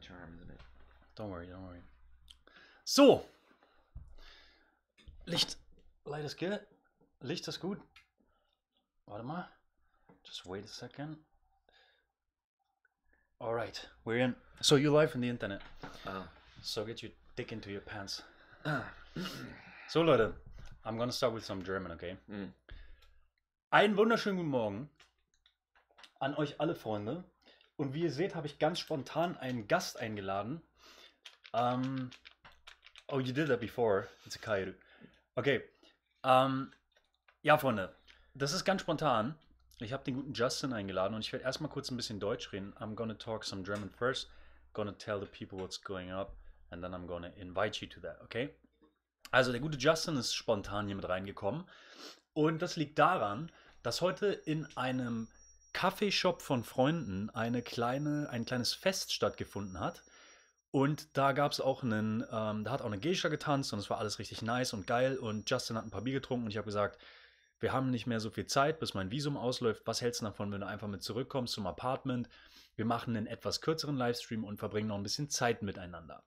charm, isn't it? Don't worry, don't worry. So. Licht ist gut. Licht ist gut. Warte mal. Just wait a second. Alright, we're in. So you're live in the internet. So get your dick into your pants. So Leute, I'm gonna start with some German, okay? Einen wunderschönen guten Morgen an euch alle Freunde. Und wie ihr seht, habe ich ganz spontan einen Gast eingeladen. Oh, you did that before. It's a Kairu. Okay. Ja, Freunde, das ist ganz spontan. Ich habe den guten Justin eingeladen und ich werde erstmal kurz ein bisschen Deutsch reden. I'm gonna talk some German first, gonna tell the people what's going up and then I'm gonna invite you to that, okay? Also der gute Justin ist spontan hier mit reingekommen und das liegt daran, dass heute in einem Kaffeeshop von Freunden ein kleines Fest stattgefunden hat. Und da gab es auch da hat auch eine Geisha getanzt und es war alles richtig nice und geil. Und Justin hat ein paar Bier getrunken und ich habe gesagt, wir haben nicht mehr so viel Zeit, bis mein Visum ausläuft. Was hältst du davon, wenn du einfach mit zurückkommst zum Apartment? Wir machen einen etwas kürzeren Livestream und verbringen noch ein bisschen Zeit miteinander.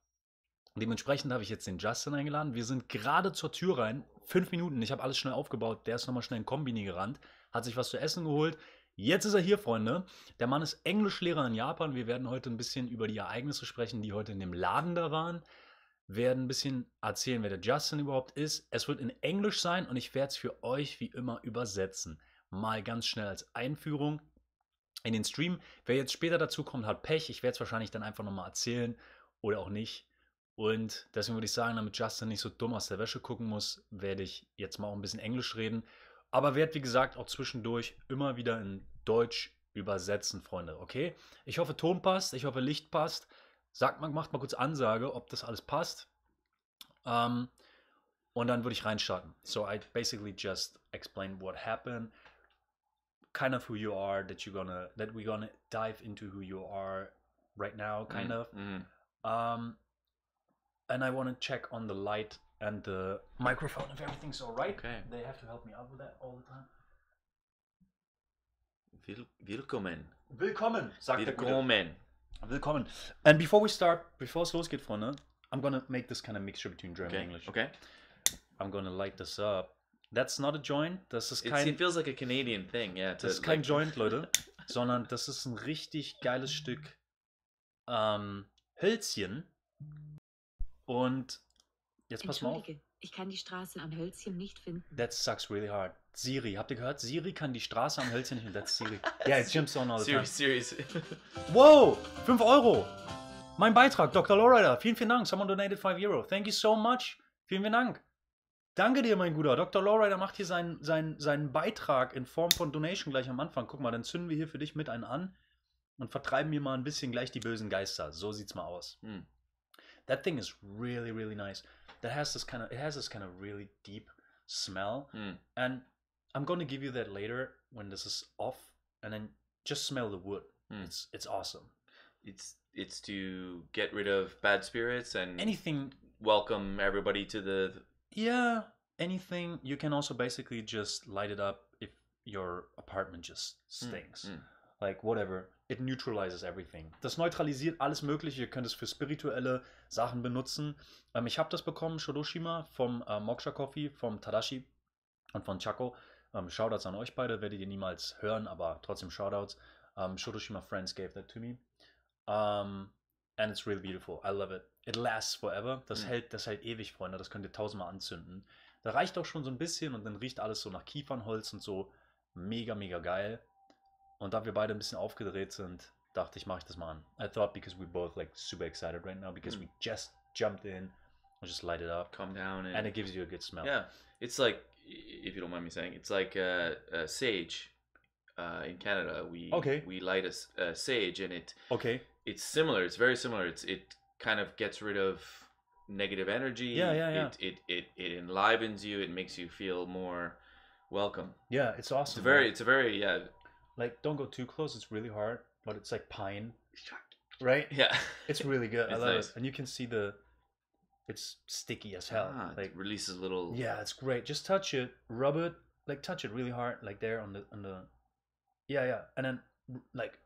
Dementsprechend habe ich jetzt den Justin eingeladen. Wir sind gerade zur Tür rein. 5 Minuten, ich habe alles schnell aufgebaut. Der ist nochmal schnell in Kombini gerannt, hat sich was zu essen geholt. Jetzt ist er hier, Freunde. Der Mann ist Englischlehrer in Japan. Wir werden heute ein bisschen über die Ereignisse sprechen, die heute in dem Laden da waren. Werden ein bisschen erzählen, wer der Justin überhaupt ist. Es wird in Englisch sein und ich werde es für euch wie immer übersetzen. Mal ganz schnell als Einführung in den Stream. Wer jetzt später dazu kommt, hat Pech. Ich werde es wahrscheinlich dann einfach nochmal erzählen oder auch nicht. Und deswegen würde ich sagen, damit Justin nicht so dumm aus der Wäsche gucken muss, werde ich jetzt mal auch ein bisschen Englisch reden. Aber werde, wie gesagt, auch zwischendurch immer wieder in Deutsch übersetzen, Freunde, okay? Ich hoffe, Ton passt, ich hoffe, Licht passt. Macht mal kurz Ansage, ob das alles passt. Und dann würde ich reinstarten. So I basically just explain what happened, kind of who you are, that we're gonna dive into who you are right now, kind of. And I want to check on the light and the microphone if everything's all right. Okay. They have to help me out with that all the time. Willkommen. Willkommen, sagt Willkommen. der Gute. Willkommen. And before es losgeht, Freunde, I'm gonna make this kind of mixture between German and English. Okay. I'm gonna light this up. That's not a joint. Das ist kein. It feels like a Canadian thing, yeah. Das ist kein Joint, Leute, sondern das ist ein richtig geiles Stück Hölzchen. Und jetzt pass mal auf. Ich kann die Straßen am Hölzchen nicht finden. That sucks really hard. Siri, habt ihr gehört? Siri kann die Straße am Hölzchen nicht finden. That's Siri. Yeah, it jumps on all the time. Serious. Wow, 5 Euro. Mein Beitrag, Dr. Lowrider. Vielen, vielen Dank. Someone donated 5 Euro. Thank you so much. Vielen, vielen Dank. Danke dir, mein Guter. Dr. Lowrider macht hier seinen Beitrag in Form von Donation gleich am Anfang. Guck mal, dann zünden wir hier für dich mit einen an und vertreiben hier mal ein bisschen gleich die bösen Geister. So sieht's mal aus. That thing is really, really nice. It has this kind of really deep smell. And I'm going to give you that later when this is off. And then just smell the wood. It's awesome. It's to get rid of bad spirits and anything. Welcome everybody to the. Yeah, anything. You can also basically just light it up if your apartment just stinks. Like whatever. It neutralizes everything. Das neutralisiert alles Mögliche. Ihr könnt es für spirituelle Sachen benutzen. Ich habe das bekommen, Shodoshima, vom Moksha Coffee, vom Tadashi und von Chaco. Shoutouts an euch beide, werdet ihr niemals hören, aber trotzdem Shoutouts. Shodoshima Friends gave that to me. And it's really beautiful. I love it. It lasts forever. Das hält ewig, Freunde. Das könnt ihr 1000-mal anzünden. Da reicht auch schon so ein bisschen und dann riecht alles so nach Kiefernholz und so. Mega, mega geil. Und da wir beide ein bisschen aufgedreht sind, dachte ich, mache ich das mal an. I thought because we're both like super excited right now because we just jumped in and just light it up. Calm down. And it gives you a good smell. Yeah. It's like, if you don't mind me saying, it's like sage. In Canada, we light a sage and it's similar. It's very similar. It kind of gets rid of negative energy. Yeah. It enlivens you. It makes you feel more welcome. Yeah, it's awesome. It's a very Like, don't go too close. It's really hard, but it's like pine, right? Yeah, it's really good. I love nice. it, and you can see it's sticky as hell. Like it releases little. Yeah, it's great. Just touch it, rub it, touch it really hard, like there on the. Yeah, and then like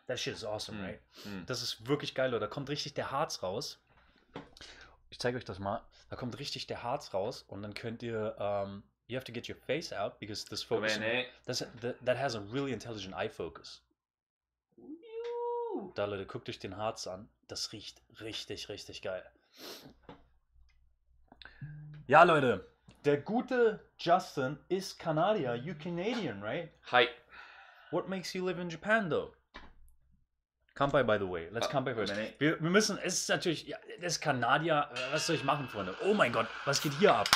That shit is awesome, right? Das ist wirklich geil, Leute. Da kommt richtig der Harz raus. Ich zeige euch das mal. Da kommt richtig der Harz raus und dann könnt ihr, you have to get your face out because this focus, that has a really intelligent eye focus. Da, Leute, guckt euch den Harz an. Das riecht richtig, richtig geil. Ja, Leute, der gute Justin ist Kanadier. You Canadian, right? Hi. What makes you live in Japan, though? Kanpai, by the way. Let's Kanpai first. Wir müssen, es ist natürlich, ja, das ist Kanadier. Was soll ich machen, Freunde? Oh mein Gott, was geht hier ab?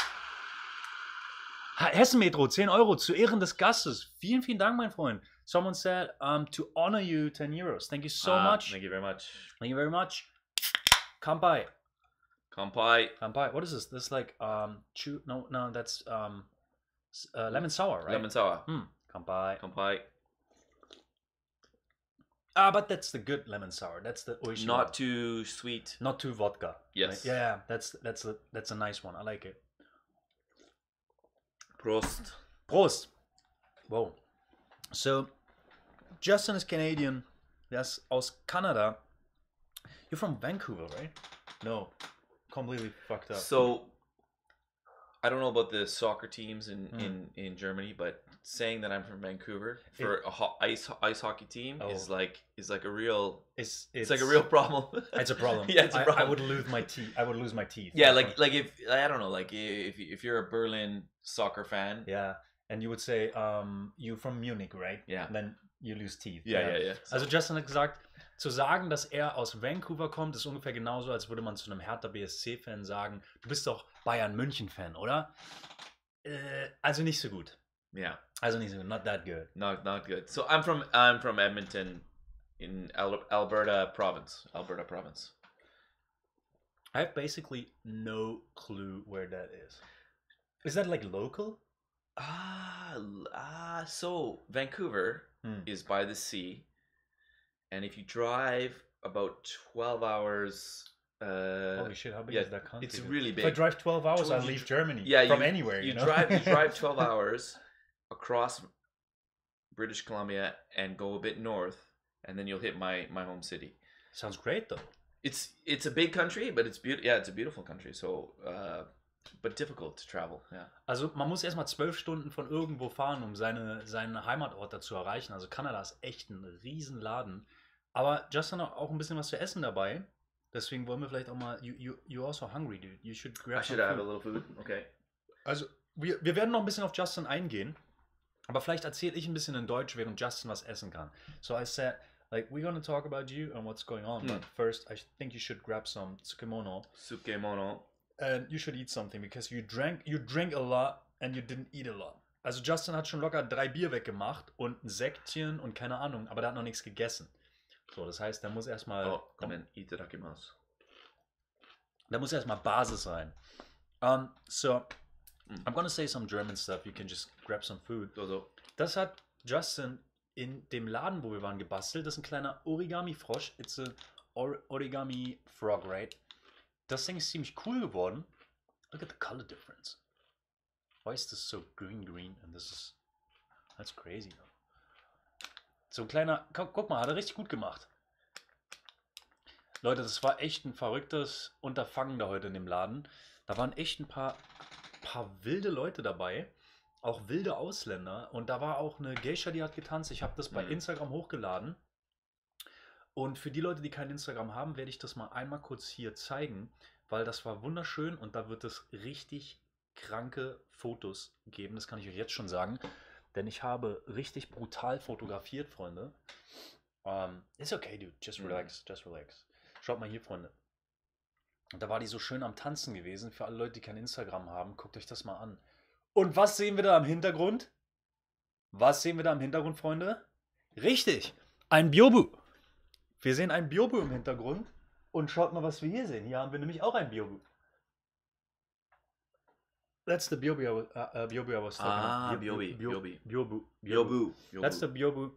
Hessen-Metro, 10 Euro zu Ehren des Gastes. Vielen, vielen Dank, mein Freund. Someone said, to honor you, 10 euros. Thank you so much. Thank you very much. Thank you very much. Kanpai. Kanpai. Kanpai. What is this? This is like, no, that's lemon sour, right? Lemon sour. Kanpai. Kanpai. But that's the good lemon sour. That's the oishi Not one. too sweet. Not too vodka. Yes. Right? Yeah, that's a nice one. I like it. Prost. Prost. Whoa. So, Justin is Canadian. That's aus Canada. You're from Vancouver, right? No. Completely fucked up. So, I don't know about the soccer teams in Germany, but saying that I'm from Vancouver for ice hockey team is like a real it's like a real problem. It's a problem. Yeah, it's a problem. I would lose my teeth. Yeah, like if I don't know, like if you're a Berlin soccer fan. Yeah, and you would say you from Munich, right? Yeah. Then you lose teeth. Yeah. Also Justin hat gesagt, zu sagen, dass er aus Vancouver kommt, ist ungefähr genauso, als würde man zu einem Hertha BSC-Fan sagen, du bist doch Bayern München-Fan, oder? Also nicht so gut. Yeah. Also nicht so good. Not that good. Not good. So I'm from Edmonton in Alberta province. I have basically no clue where that is. Is that like local? So Vancouver is by the sea, and if you drive about 12 hours. Holy shit! How big is that country? It's really big. If I drive 12 hours, I leave Germany. From anywhere. You know? drive 12 hours across British Columbia and go a bit north, and then you'll hit my home city. Sounds great though. It's a big country, but it's beautiful. Yeah, it's a beautiful country. So, but difficult to travel. Yeah. Also man muss erstmal 12 Stunden von irgendwo fahren, um seinen Heimatort da zu erreichen. Also Kanada ist echt ein Riesenladen. Aber Justin hat auch ein bisschen was zu essen dabei. Deswegen wollen wir vielleicht auch mal. You also hungry, dude. You should grab. I should have a little food. Okay. Also wir werden noch ein bisschen auf Justin eingehen. Aber vielleicht erzähle ich ein bisschen in Deutsch, während Justin was essen kann. So I said, like, we're gonna talk about you and what's going on. But first, I think you should grab some tsukemono. Tsukemono. And you should eat something because you drink a lot and you didn't eat a lot. Also Justin hat schon locker 3 Bier weggemacht und ein Säckchen und keine Ahnung, aber der hat noch nichts gegessen. So, das heißt, da muss erstmal. Itadakimasu. Da muss erstmal Basis sein. So, I'm gonna say some German stuff. You can just grab some food. Das hat Justin in dem Laden, wo wir waren, gebastelt. Das ist ein kleiner Origami-Frosch. It's a origami frog, right? Das Ding ist ziemlich cool geworden. Look at the color difference. Why is this so green and this is... That's crazy. So ein kleiner... Guck mal, hat er richtig gut gemacht. Leute, das war echt ein verrücktes Unterfangen da heute in dem Laden. Da waren echt ein paar wilde Leute dabei. Auch wilde Ausländer. Und da war auch eine Geisha, die hat getanzt. Ich habe das bei Instagram hochgeladen. Und für die Leute, die kein Instagram haben, werde ich das mal einmal kurz hier zeigen. Weil das war wunderschön und da wird es richtig kranke Fotos geben. Das kann ich euch jetzt schon sagen. Denn ich habe richtig brutal fotografiert, Freunde. It's okay, dude. Just relax. Just relax. Schaut mal hier, Freunde. Und da war die so schön am Tanzen gewesen. Für alle Leute, die kein Instagram haben, guckt euch das mal an. Und was sehen wir da im Hintergrund? Was sehen wir da im Hintergrund, Freunde? Richtig, ein Biobu. Wir sehen ein Biobu im Hintergrund. Und schaut mal, was wir hier sehen. Hier haben wir nämlich auch ein Biobu. That's the Biobu I was talking about. Biobu. That's the Biobu.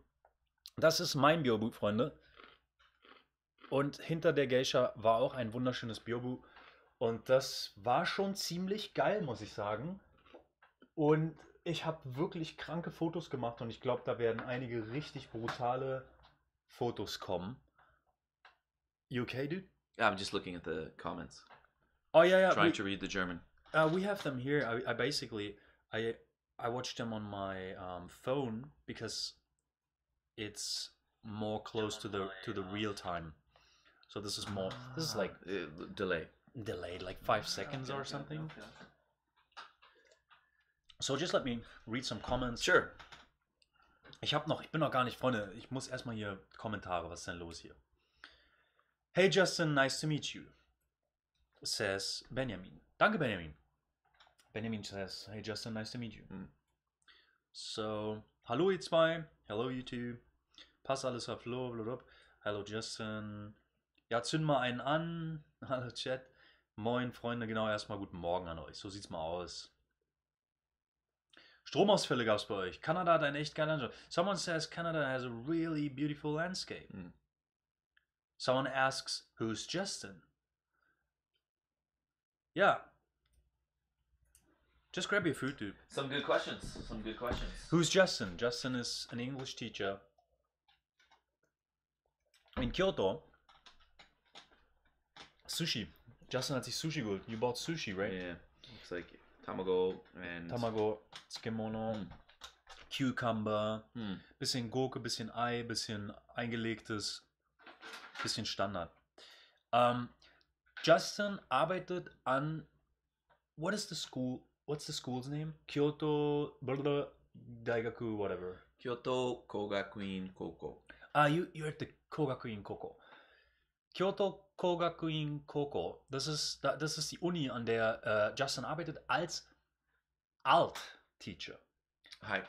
Das ist mein Biobu, Freunde. Und hinter der Geisha war auch ein wunderschönes Biobu. Und das war schon ziemlich geil, muss ich sagen. Und ich habe wirklich kranke Fotos gemacht. Und ich glaube, da werden einige richtig brutale Fotos kommen. You okay, dude? I'm just looking at the comments. Oh yeah. Trying to read the German. We have them here. I basically I watched them on my phone because it's more close to the real time. So this is more. This is like delayed, like 5 seconds or something. Okay. So just let me read some comments. Sure. Ich bin noch gar nicht, Freunde. Ich muss erstmal hier Kommentare. Was ist denn los hier? Hey Justin, nice to meet you, says Benjamin. Danke, Benjamin. Benjamin says, hey Justin, nice to meet you. So, hallo ihr zwei. Hello you two. Passt alles auf Flo, blablabla. Hallo Justin. Ja, zünd mal einen an. Hallo Chat. Moin Freunde, genau, erstmal guten Morgen an euch. So sieht's mal aus. Stromausfälle gab's bei euch. Kanada hat ein echt geiler Landschaft. Someone says Canada has a really beautiful landscape. Someone asks, who's Justin? Yeah. Just grab your food, dude. Some good questions. Who's Justin? Justin is an English teacher in Kyoto. Sushi. Justin hat sich Sushi geholt. You bought sushi, right? Yeah. Looks like Tamago, Tsukemono, Cucumber, bisschen Gurke, bisschen Ei, bisschen eingelegtes, bisschen Standard. Justin arbeitet an, what's the school's name? Kyoto Daigaku, whatever. Kyoto Kogakuin Koko. You're at the Kogakuin Koko. Kyoto Kogakuin Koko. Das ist die Uni, an der Justin arbeitet als Alt-Teacher. Hi.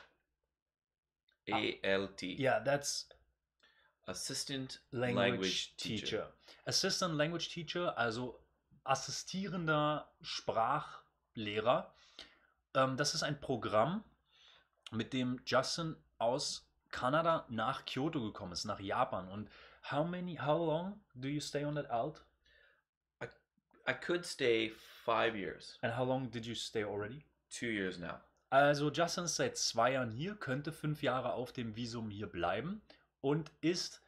ALT. Yeah, that's Assistant Language Teacher. Assistant Language Teacher, also assistierender Sprachlehrer. Das ist ein Programm, mit dem Justin aus Kanada nach Kyoto gekommen ist, nach Japan. Und how long do you stay on that alt? I could stay 5 years. And how long did you stay already? 2 years now. Also Justin ist seit 2 Jahren hier, könnte 5 Jahre auf dem Visum hier bleiben und ist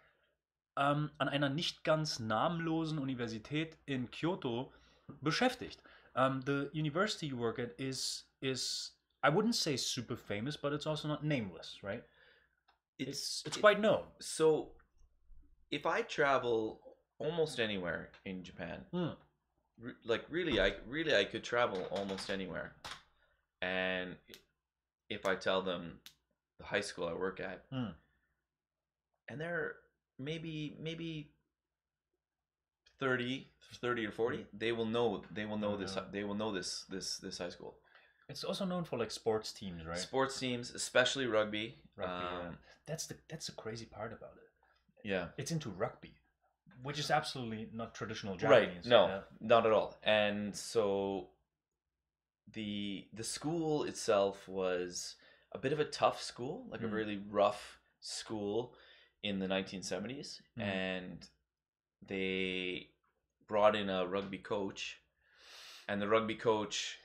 an einer nicht ganz namenlosen Universität in Kyoto beschäftigt. The university you work at is I wouldn't say super famous, but it's also not nameless, right? It's quite known. So if I travel almost anywhere in Japan, like really I could travel almost anywhere, and if I tell them the high school I work at, and they're maybe 30 or 40, they will know this high school. It's also known for like sports teams, right? Sports teams, especially rugby. Yeah. That's the crazy part about it. Yeah, it's into rugby, which is absolutely not traditional Japanese. Right? No, not at all. And so the school itself was a bit of a tough school, like a really rough school in the 1970s, and they brought in a rugby coach, and the rugby coach.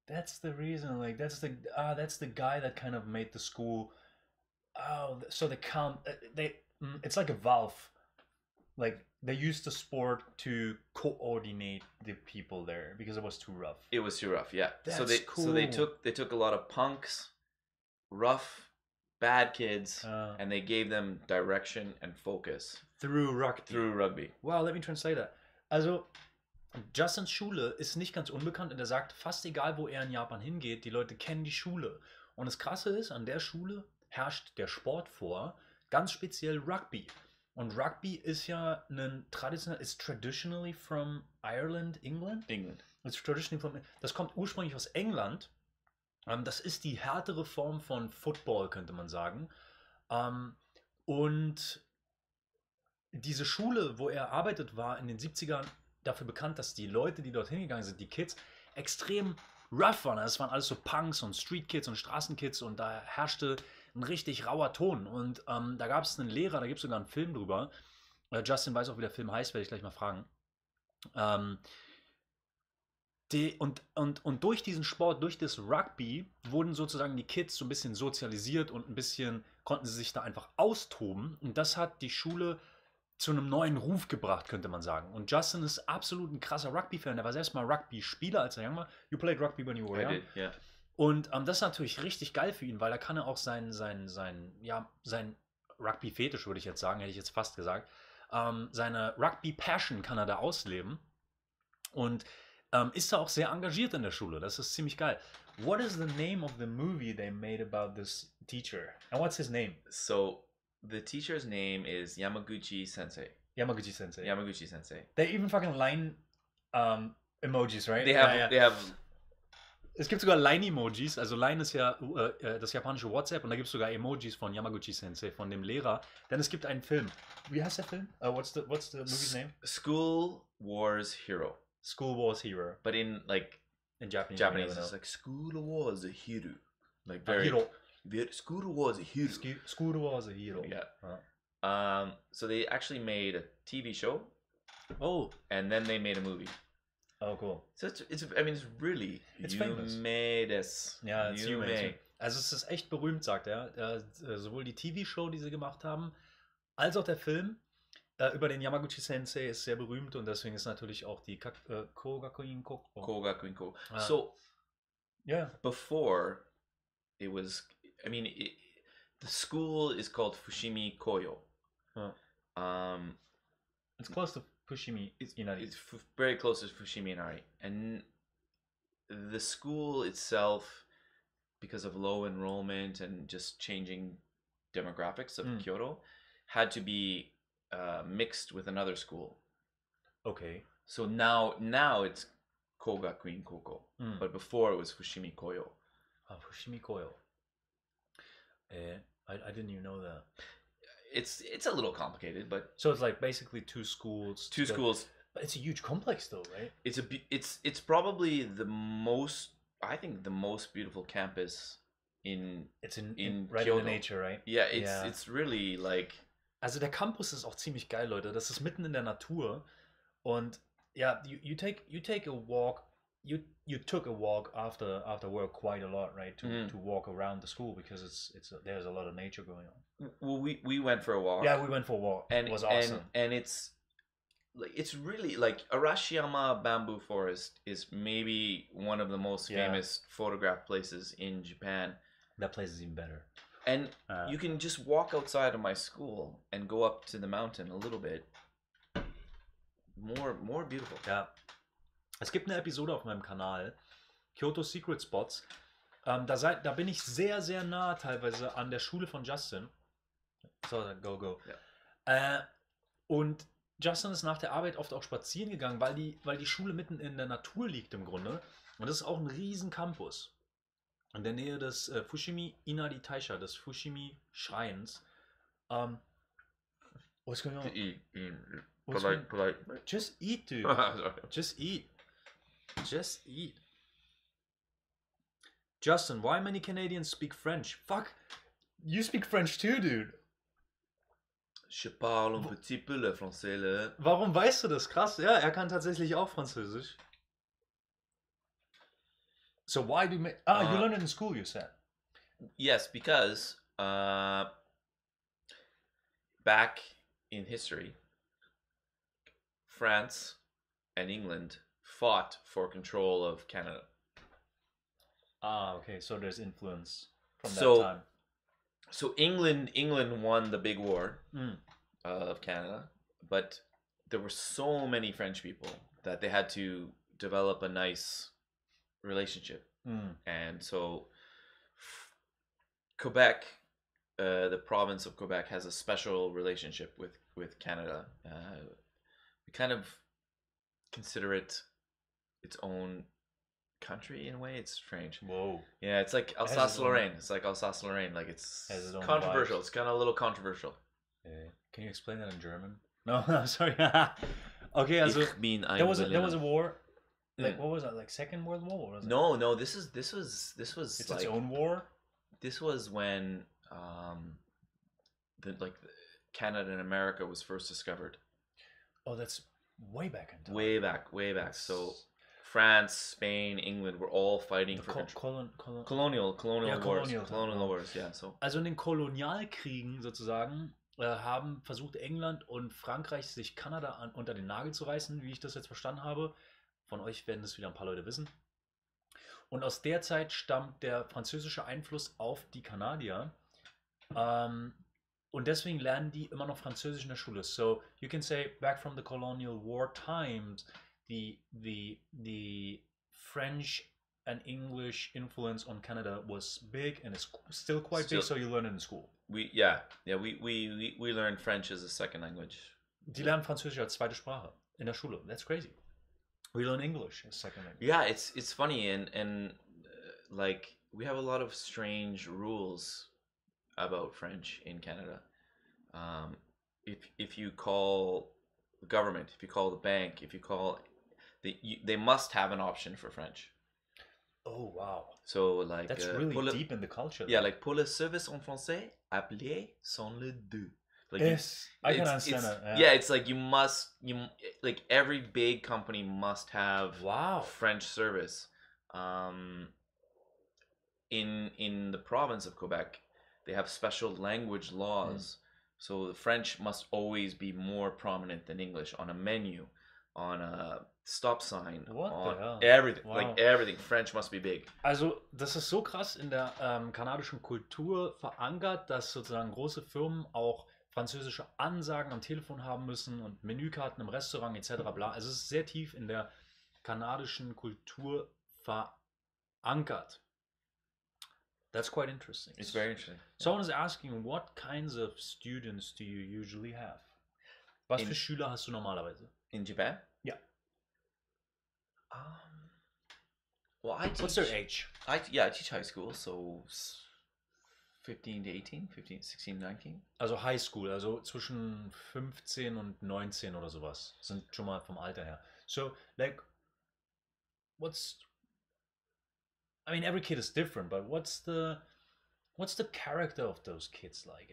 That's the reason. Like that's the guy that kind of made the school. Oh, so it's like a valve. Like they used the sport to coordinate the people there because it was too rough. It was too rough, yeah. That's cool. So they took a lot of punks, rough, bad kids, and they gave them direction and focus through rugby. Wow, let me translate that. Also Justins Schule ist nicht ganz unbekannt und er sagt, fast egal, wo er in Japan hingeht, die Leute kennen die Schule. Und das Krasse ist, an der Schule herrscht der Sport vor, ganz speziell Rugby. Und Rugby ist ja ist traditionally from Ireland, England? England. Das kommt ursprünglich aus England. Das ist die härtere Form von Football, könnte man sagen. Und diese Schule, wo er arbeitet, war in den 70ern dafür bekannt, dass die Leute, die dort hingegangen sind, die Kids, extrem rough waren. Das waren alles so Punks und Street Kids und Straßenkids und da herrschte ein richtig rauer Ton. Und da gab es einen Lehrer, da gibt es sogar einen Film drüber. Justin weiß auch, wie der Film heißt, werde ich gleich mal fragen. Und durch diesen Sport, durch das Rugby, wurden sozusagen die Kids so ein bisschen sozialisiert und ein bisschen konnten sie sich da einfach austoben. Und das hat die Schule zu einem neuen Ruf gebracht, könnte man sagen. Und Justin ist absolut ein krasser Rugby-Fan. Der war selbst mal Rugby-Spieler, als er jung war. You played Rugby when you were young. I did, yeah. Und das ist natürlich richtig geil für ihn, weil da kann er auch sein Rugby-Fetisch, würde ich jetzt sagen, hätte ich jetzt fast gesagt, seine Rugby-Passion kann er da ausleben. Und ist da auch sehr engagiert in der Schule. Das ist ziemlich geil. What is the name of the movie they made about this teacher? And what's his name? So, the teacher's name is Yamaguchi Sensei. Yamaguchi Sensei. Yamaguchi Sensei. They even fucking line Emojis, right? They have es gibt sogar Line-Emojis. Also Line ist ja das japanische WhatsApp und da gibt es sogar Emojis von Yamaguchi Sensei, von dem Lehrer. Denn es gibt einen Film. Wie heißt der Film? What's the movie's name? School Wars Hero. School Wars Hero. But in Japanese it's like School Wars a Hero. Like very hero. School Wars a Hero. School Wars a Hero. Yeah. So they actually made a TV show. Oh. And then they made a movie. Oh, cool. So it's really famous. Ja, Yume. Also es ist echt berühmt, sagt er. Sowohl die TV-Show, die sie gemacht haben, als auch der Film über den Yamaguchi Sensei ist sehr berühmt und deswegen ist natürlich auch die Kogakuin Koko. Kogakuin Koko. So, yeah. Before it was, the school is called Fushimi Koyo. It's close to Fushimi Inari. It's very close to Fushimi Inari. And the school itself, because of low enrollment and just changing demographics of Kyoto, had to be mixed with another school. Okay. So now it's Kogakuin Koko. But before it was Fushimi Koyo. Fushimi Koyo. I didn't even know that. It's a little complicated, but so it's like basically two schools. But it's a huge complex, though, right? It's probably the most beautiful campus in right Kyoto. In the nature, right? Yeah, it's really like. Also der Campus ist auch ziemlich geil, Leute. Das ist mitten in der Natur und ja, you take a walk. You took a walk after work quite a lot, right? To walk around the school because there's a lot of nature going on. Well, we went for a walk. Yeah, we went for a walk. And it was awesome. And it's really like Arashiyama Bamboo Forest is maybe one of the most famous photograph places in Japan. That place is even better. And you can just walk outside of my school and go up to the mountain a little bit. More beautiful. Ja. Es gibt eine Episode auf meinem Kanal, Kyoto Secret Spots. Da bin ich sehr, sehr nah teilweise an der Schule von Justin. So, go. Ja. Und Justin ist nach der Arbeit oft auch spazieren gegangen, weil die Schule mitten in der Natur liegt im Grunde. Und das ist auch ein riesen Campus. In der Nähe des Fushimi Inari Taisha, des Fushimi Schreins. What's going on? Polite. Just eat, dude. Just eat. Justin, why many Canadians speak French? Fuck, you speak French too, dude. Je parle un petit peu le français, là. Warum weißt du das? Krass, ja, er kann tatsächlich auch Französisch. So why do you you learned it in school, you said? Yes, because back in history, France and England fought for control of Canada. Okay, so there's influence from that time. So England won the big war of Canada, but there were so many French people that they had to develop a nice relationship. And so Quebec, the province of Quebec, has a special relationship with Canada. We kind of consider it its own country in a way. It's strange. Whoa. Yeah, it's like Alsace-Lorraine. It's like Alsace-Lorraine. Like it's controversial. It's kind of a little controversial. Can you explain that in German? No, I'm sorry. Okay, also there was a war. Like what was that? Like Second World War? What was it? No. This was. It's like, its own war. This was when Canada and America was first discovered. Oh, that's way back in time. Way back. So France, Spain, England were all fighting for colonial wars. Yeah, so. Also in den Kolonialkriegen sozusagen haben versucht England und Frankreich sich Kanada unter den Nagel zu reißen, wie ich das jetzt verstanden habe. Von euch werden das wieder ein paar Leute wissen. Und aus der Zeit stammt der französische Einfluss auf die Kanadier. Und deswegen lernen die immer noch Französisch in der Schule. So you can say back from the colonial war times, the French and English influence on Canada was big and it's still quite big. So you learn it in school. We learn French as a second language. Die lernen Französisch als zweite Sprache in der Schule. That's crazy. We learn English as second language. Yeah, it's funny and like we have a lot of strange rules about French in Canada. If you call the government, if you call the bank, if you call they must have an option for French. Oh wow! So like that's really deep in the culture. Yeah, like pour le service en français, appelez sans le deux. Like yes, I can understand that. Yeah, it's like you like every big company must have French service. In the province of Quebec, they have special language laws. So the French must always be more prominent than English on a menu, on a stop sign, on everything. Wow. Like everything, French must be big. Also das ist so krass in der kanadischen Kultur verankert, dass sozusagen große Firmen auch französische Ansagen am Telefon haben müssen und Menükarten im Restaurant etc. bla. Also es ist sehr tief in der kanadischen Kultur verankert. That's quite interesting. It's very interesting. Someone is asking, what kinds of students do you usually have? Was für Schüler hast du normalerweise? In Japan? Yeah. Well, I teach... What's their age? I teach high school, so 15 to 18, 15, 16, 19. Also High School, also zwischen 15 und 19 oder sowas. Sind schon mal vom Alter her. So, like, I mean, every kid is different, but what's the character of those kids like?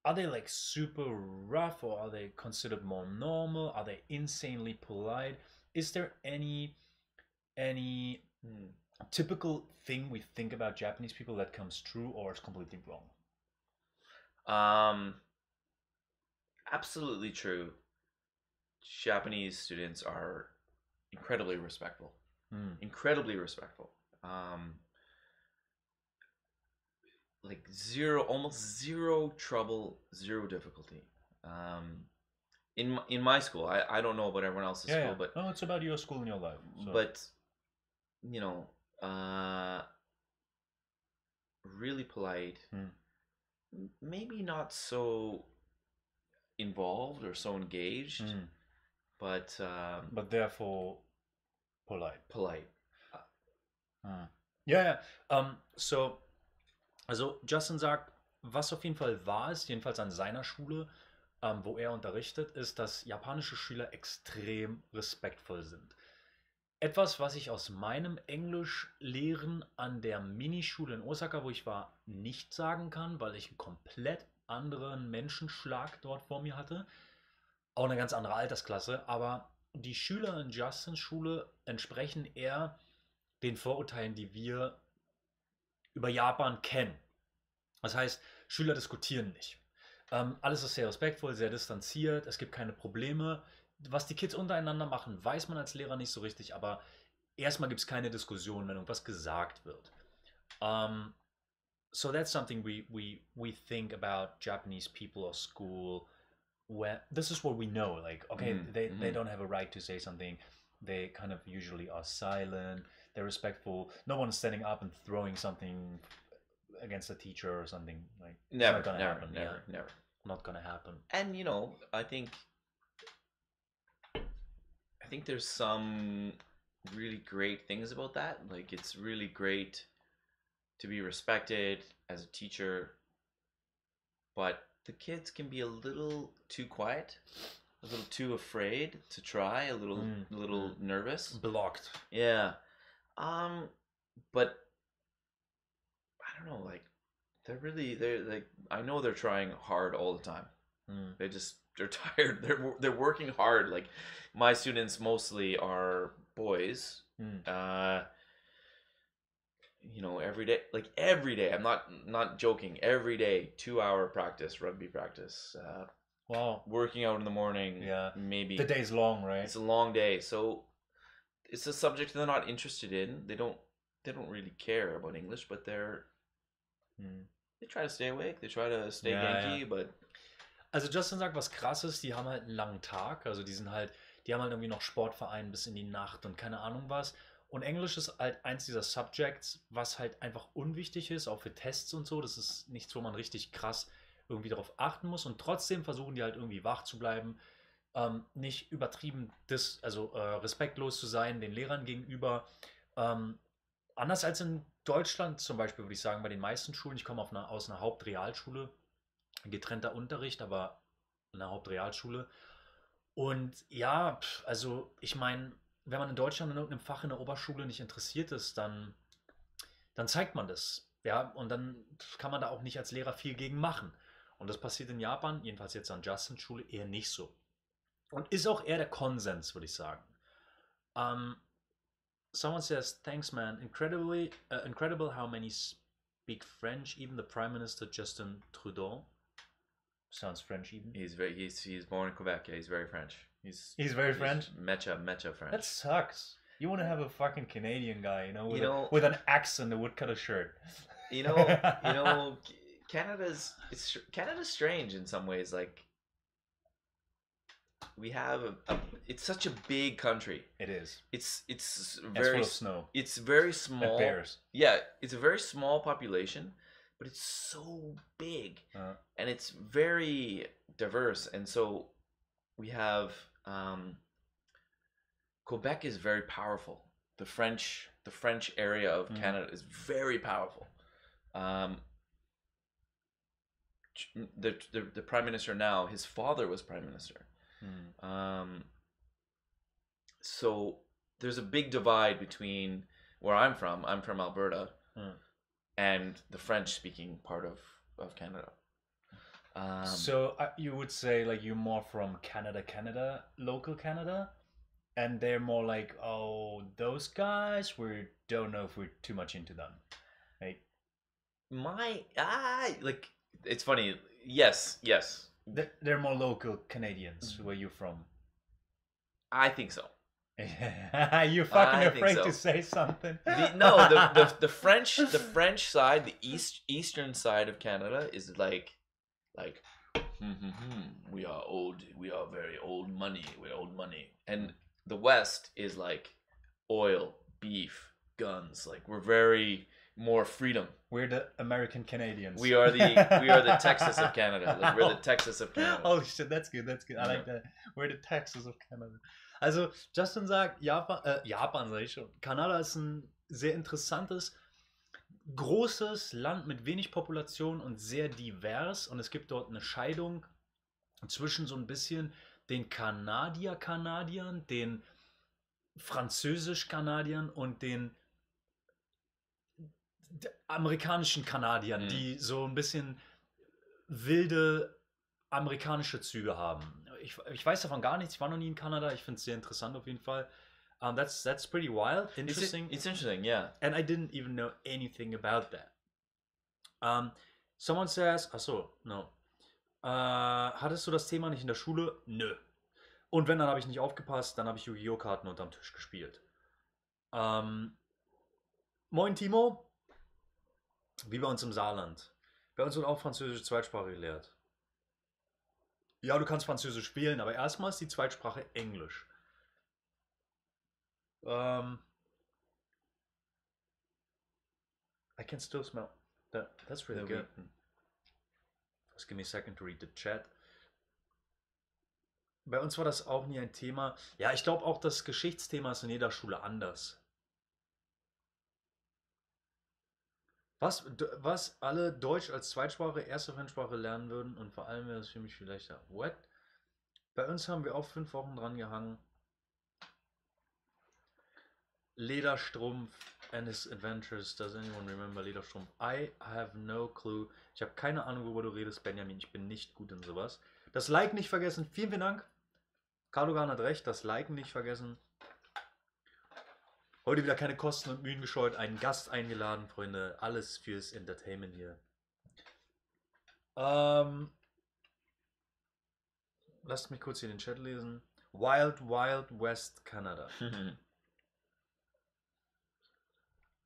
Are they like super rough, or are they considered more normal? Are they insanely polite? Is there any typical thing we think about Japanese people that comes true, or is completely wrong? Absolutely true. Japanese students are incredibly respectful. Incredibly respectful. Like almost zero trouble, zero difficulty. In my school, I don't know about everyone else's school, but it's about your school and your life. So. But you know, really polite. Maybe not so involved or so engaged, but therefore polite. So, also Justin sagt, was auf jeden Fall wahr ist, jedenfalls an seiner Schule, wo er unterrichtet, ist, dass japanische Schüler extrem respektvoll sind. Etwas, was ich aus meinem Englischlehren an der Minischule in Osaka, wo ich war, nicht sagen kann, weil ich einen komplett anderen Menschenschlag dort vor mir hatte. Auch eine ganz andere Altersklasse, aber die Schüler in Justins Schule entsprechen eher den Vorurteilen, die wir über Japan kennen. Das heißt, Schüler diskutieren nicht. Alles ist sehr respektvoll, sehr distanziert, es gibt keine Probleme. Was die Kids untereinander machen, weiß man als Lehrer nicht so richtig, aber erstmal gibt es keine Diskussion, wenn irgendwas gesagt wird. So that's something we think about Japanese people or school. This is what we know, like, okay, they don't have a right to say something. They kind of usually are silent. They're respectful. No one's standing up and throwing something against a teacher or something. Like, never. Not gonna happen. And you know, I think there's some really great things about that. Like, it's really great to be respected as a teacher, but the kids can be a little too quiet, a little too afraid to try, a little nervous, blocked. Yeah. But I don't know, like they're like, I know they're trying hard all the time. They're tired. They're working hard. Like my students mostly are boys. You know, every day. I'm not joking. Every day, 2-hour practice, rugby practice. Wow. Working out in the morning. Yeah. Maybe the day's long, right? It's a long day, so it's a subject they're not interested in. They don't really care about English, but they try to stay awake. They try to stay Yankee, but also Justin sagt, was krass ist, die haben halt einen langen Tag, also die haben halt irgendwie noch Sportverein bis in die Nacht und keine Ahnung was. Und Englisch ist halt eins dieser Subjects, was halt einfach unwichtig ist, auch für Tests und so. Das ist nichts, wo man richtig krass irgendwie darauf achten muss. Und trotzdem versuchen die halt irgendwie wach zu bleiben, nicht übertrieben respektlos zu sein den Lehrern gegenüber. Anders als in Deutschland zum Beispiel, würde ich sagen, bei den meisten Schulen. Ich komme aus einer Hauptrealschule, getrennter Unterricht, aber eine Hauptrealschule. Und ja, also ich meine, wenn man in Deutschland in irgendeinem Fach in der Oberschule nicht interessiert ist, dann zeigt man das. Ja, und dann kann man da auch nicht als Lehrer viel gegen machen. Und das passiert in Japan, jedenfalls jetzt an Justins Schule, eher nicht so. Und ist auch eher der Konsens, würde ich sagen. Someone says, thanks man, incredible how many speak French, even the Prime Minister Justin Trudeau. Sounds French even. He's born in Quebec, yeah, he's very French. He's very French? Mecha French. That sucks. You want to have a fucking Canadian guy, with an accent that would cut a shirt. Canada's strange in some ways. Like we have it's such a big country. It is. It's very full of snow. It's very small. Bears. Yeah, it's a very small population, but it's so big and it's very diverse. And so we have Quebec is very powerful. The French area of Canada is very powerful. The Prime Minister now, his father was Prime Minister. So there's a big divide between where I'm from Alberta, and the French-speaking part of Canada. So you would say like you're more from Canada, local Canada, and they're more like, oh, those guys, we don't know if we're too much into them. Like it's funny. Yes. They're more local Canadians. Where you from? I think so. You're fucking afraid to say something. The French side, the eastern side of Canada is like we are very old money. We're old money. And the West is like oil, beef, guns. Like we're very more freedom. We're the American Canadians. We are the Texas of Canada. Like we're the Texas of Canada. Oh shit, that's good. I like that. We're the Texas of Canada. Also Justin sagt, Japan sag ich schon. Kanada ist ein sehr interessantes, großes Land mit wenig Population und sehr divers. Und es gibt dort eine Scheidung zwischen so ein bisschen den Kanadiern, den Französisch-Kanadiern und den amerikanischen Kanadiern, die so ein bisschen wilde amerikanische Züge haben. Ich weiß davon gar nichts, ich war noch nie in Kanada, ich finde es sehr interessant auf jeden Fall. That's pretty wild, interesting. It's interesting, yeah. And I didn't even know anything about that. Someone says, no. Hattest du das Thema nicht in der Schule? Nö. Und wenn, dann habe ich nicht aufgepasst, dann habe ich Yu-Gi-Oh! Karten unterm Tisch gespielt. Moin Timo. Wie bei uns im Saarland. Bei uns wird auch französische Zweitsprache gelehrt. Ja, du kannst Französisch spielen, aber erstmal ist die Zweitsprache Englisch. I can still smell that. That's really good. Just give me a second to read the chat. Bei uns war das auch nie ein Thema. Ja, ich glaube auch, das Geschichtsthema ist in jeder Schule anders. Was alle Deutsch als Zweitsprache, erste Fremdsprache lernen würden und vor allem wäre es für mich viel leichter. What? Bei uns haben wir auch 5 Wochen dran gehangen. Lederstrumpf and his adventures. Does anyone remember Lederstrumpf? I have no clue. Ich habe keine Ahnung, worüber du redest, Benjamin. Ich bin nicht gut in sowas. Das Like nicht vergessen. Vielen, vielen Dank. Cardogan hat recht, das Liken nicht vergessen. Heute wieder keine Kosten und Mühen gescheut. Einen Gast eingeladen, Freunde. Alles fürs Entertainment hier. Lasst mich kurz hier den Chat lesen. Wild Wild West Canada.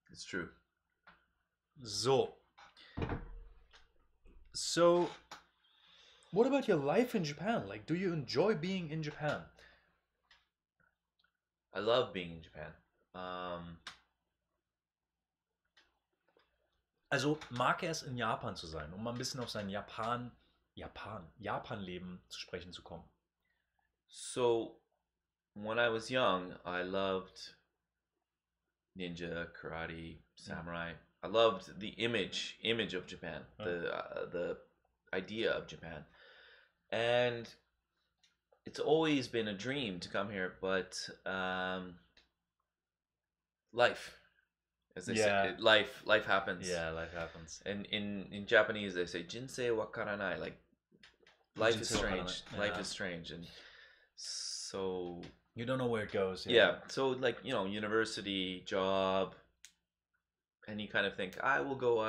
It's true. So, what about your life in Japan? Like, do you enjoy being in Japan? I love being in Japan. Also, mag er es, in Japan zu sein, um mal ein bisschen auf sein Japan-Leben zu sprechen zu kommen? So, when I was young, I loved ninja, karate, samurai. I loved the image of Japan, the idea of Japan, and it's always been a dream to come here. But life, as they say, life happens. Yeah, life happens. And in Japanese, they say "jinsei wakaranai," like life is strange. Life is strange, and so you don't know where it goes. Yeah. So like, you know, university, job. And you kind of think, I will go.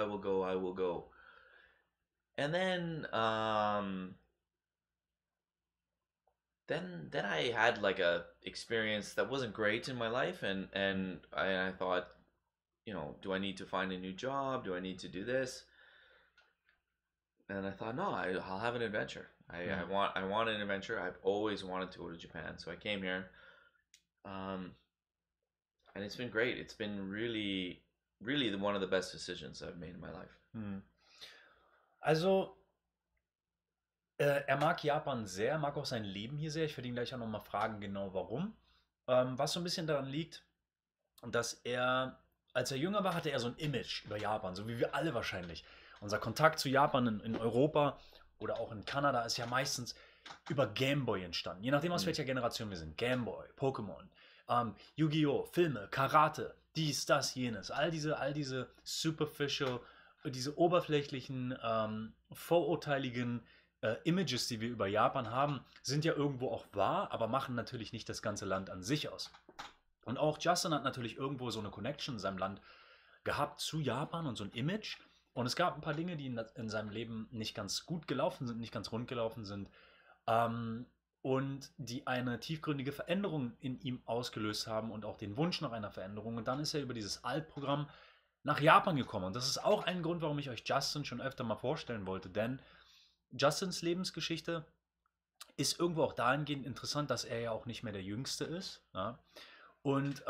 And then I had like a experience that wasn't great in my life, and I thought, you know, do I need to find a new job? Do I need to do this? And I thought, no, I'll have an adventure. I want an adventure. I've always wanted to go to Japan, so I came here, and it's been great. It's been really one of the best decisions I've made in my life. Also, er mag Japan sehr, er mag auch sein Leben hier sehr. Ich werde ihn gleich auch nochmal fragen, genau warum. Was so ein bisschen daran liegt, dass er, als er jünger war, hatte er so ein Image über Japan, so wie wir alle wahrscheinlich. Unser Kontakt zu Japan in Europa oder auch in Kanada ist ja meistens über Gameboy entstanden. Je nachdem, aus welcher Generation wir sind. Gameboy, Pokémon, Yu-Gi-Oh!, Filme, Karate, dies, das, jenes. All diese superficial, diese oberflächlichen, vorurteiligen Images, die wir über Japan haben, sind ja irgendwo auch wahr, aber machen natürlich nicht das ganze Land an sich aus. Und auch Justin hat natürlich irgendwo so eine Connection in seinem Land gehabt zu Japan und so ein Image. Und es gab ein paar Dinge, die in seinem Leben nicht ganz gut gelaufen sind, nicht ganz rund gelaufen sind. Und die eine tiefgründige Veränderung in ihm ausgelöst haben und auch den Wunsch nach einer Veränderung. Und dann ist er über dieses Alt-Programm nach Japan gekommen. Und das ist auch ein Grund, warum ich euch Justin schon öfter mal vorstellen wollte. Denn Justins Lebensgeschichte ist irgendwo auch dahingehend interessant, dass er ja auch nicht mehr der Jüngste ist. Ja? Und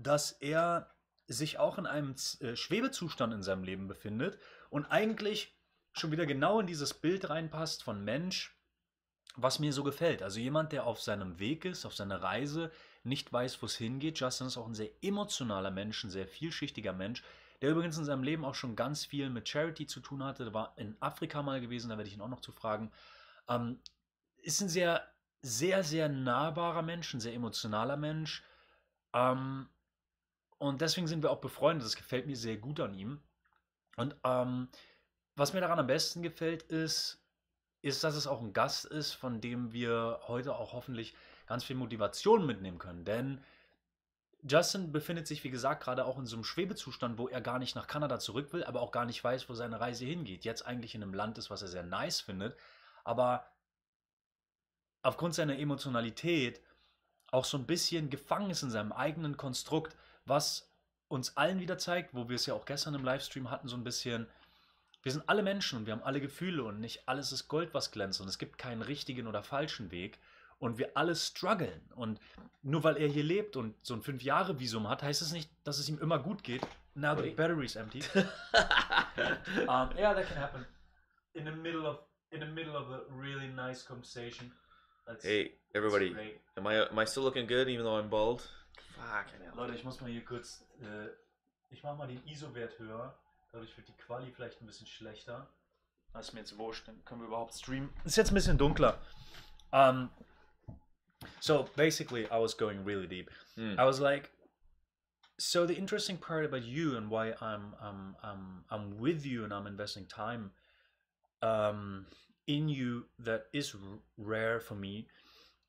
dass er sich auch in einem Schwebezustand in seinem Leben befindet und eigentlich schon wieder genau in dieses Bild reinpasst von Mensch, was mir so gefällt. Also jemand, der auf seinem Weg ist, auf seiner Reise, nicht weiß, wo es hingeht. Justin ist auch ein sehr emotionaler Mensch, ein sehr vielschichtiger Mensch, der übrigens in seinem Leben auch schon ganz viel mit Charity zu tun hatte. Der war in Afrika mal gewesen, da werde ich ihn auch noch zu fragen. Ist ein sehr, sehr, sehr nahbarer Mensch, ein sehr emotionaler Mensch. Und deswegen sind wir auch befreundet. Das gefällt mir sehr gut an ihm. Und was mir daran am besten gefällt, ist, dass es auch ein Gast ist, von dem wir heute auch hoffentlich ganz viel Motivation mitnehmen können. Denn Justin befindet sich, wie gesagt, gerade auch in so einem Schwebezustand, wo er gar nicht nach Kanada zurück will, aber auch gar nicht weiß, wo seine Reise hingeht. Jetzt eigentlich in einem Land ist, was er sehr nice findet, aber aufgrund seiner Emotionalität auch so ein bisschen gefangen ist in seinem eigenen Konstrukt, was uns allen wieder zeigt, wo wir es ja auch gestern im Livestream hatten, so ein bisschen: Wir sind alle Menschen und wir haben alle Gefühle und nicht alles ist Gold, was glänzt, und es gibt keinen richtigen oder falschen Weg und wir alle strugglen. Und nur weil er hier lebt und so ein 5-Jahre-Visum hat, heißt es nicht, dass es ihm immer gut geht. Now the battery is empty. Yeah, that can happen. In the middle of a really nice conversation. Hey, everybody. Am I still looking good, even though I'm bald? Fucking hell. Leute, ich muss mal hier kurz, ich mache mal den ISO-Wert höher. Dadurch wird die Quali vielleicht ein bisschen schlechter. Das ist mir jetzt wurscht, dann können wir überhaupt streamen. Ist jetzt ein bisschen dunkler. So basically, I was going really deep. I was like, so the interesting part about you and why I'm with you and I'm investing time in you that is rare for me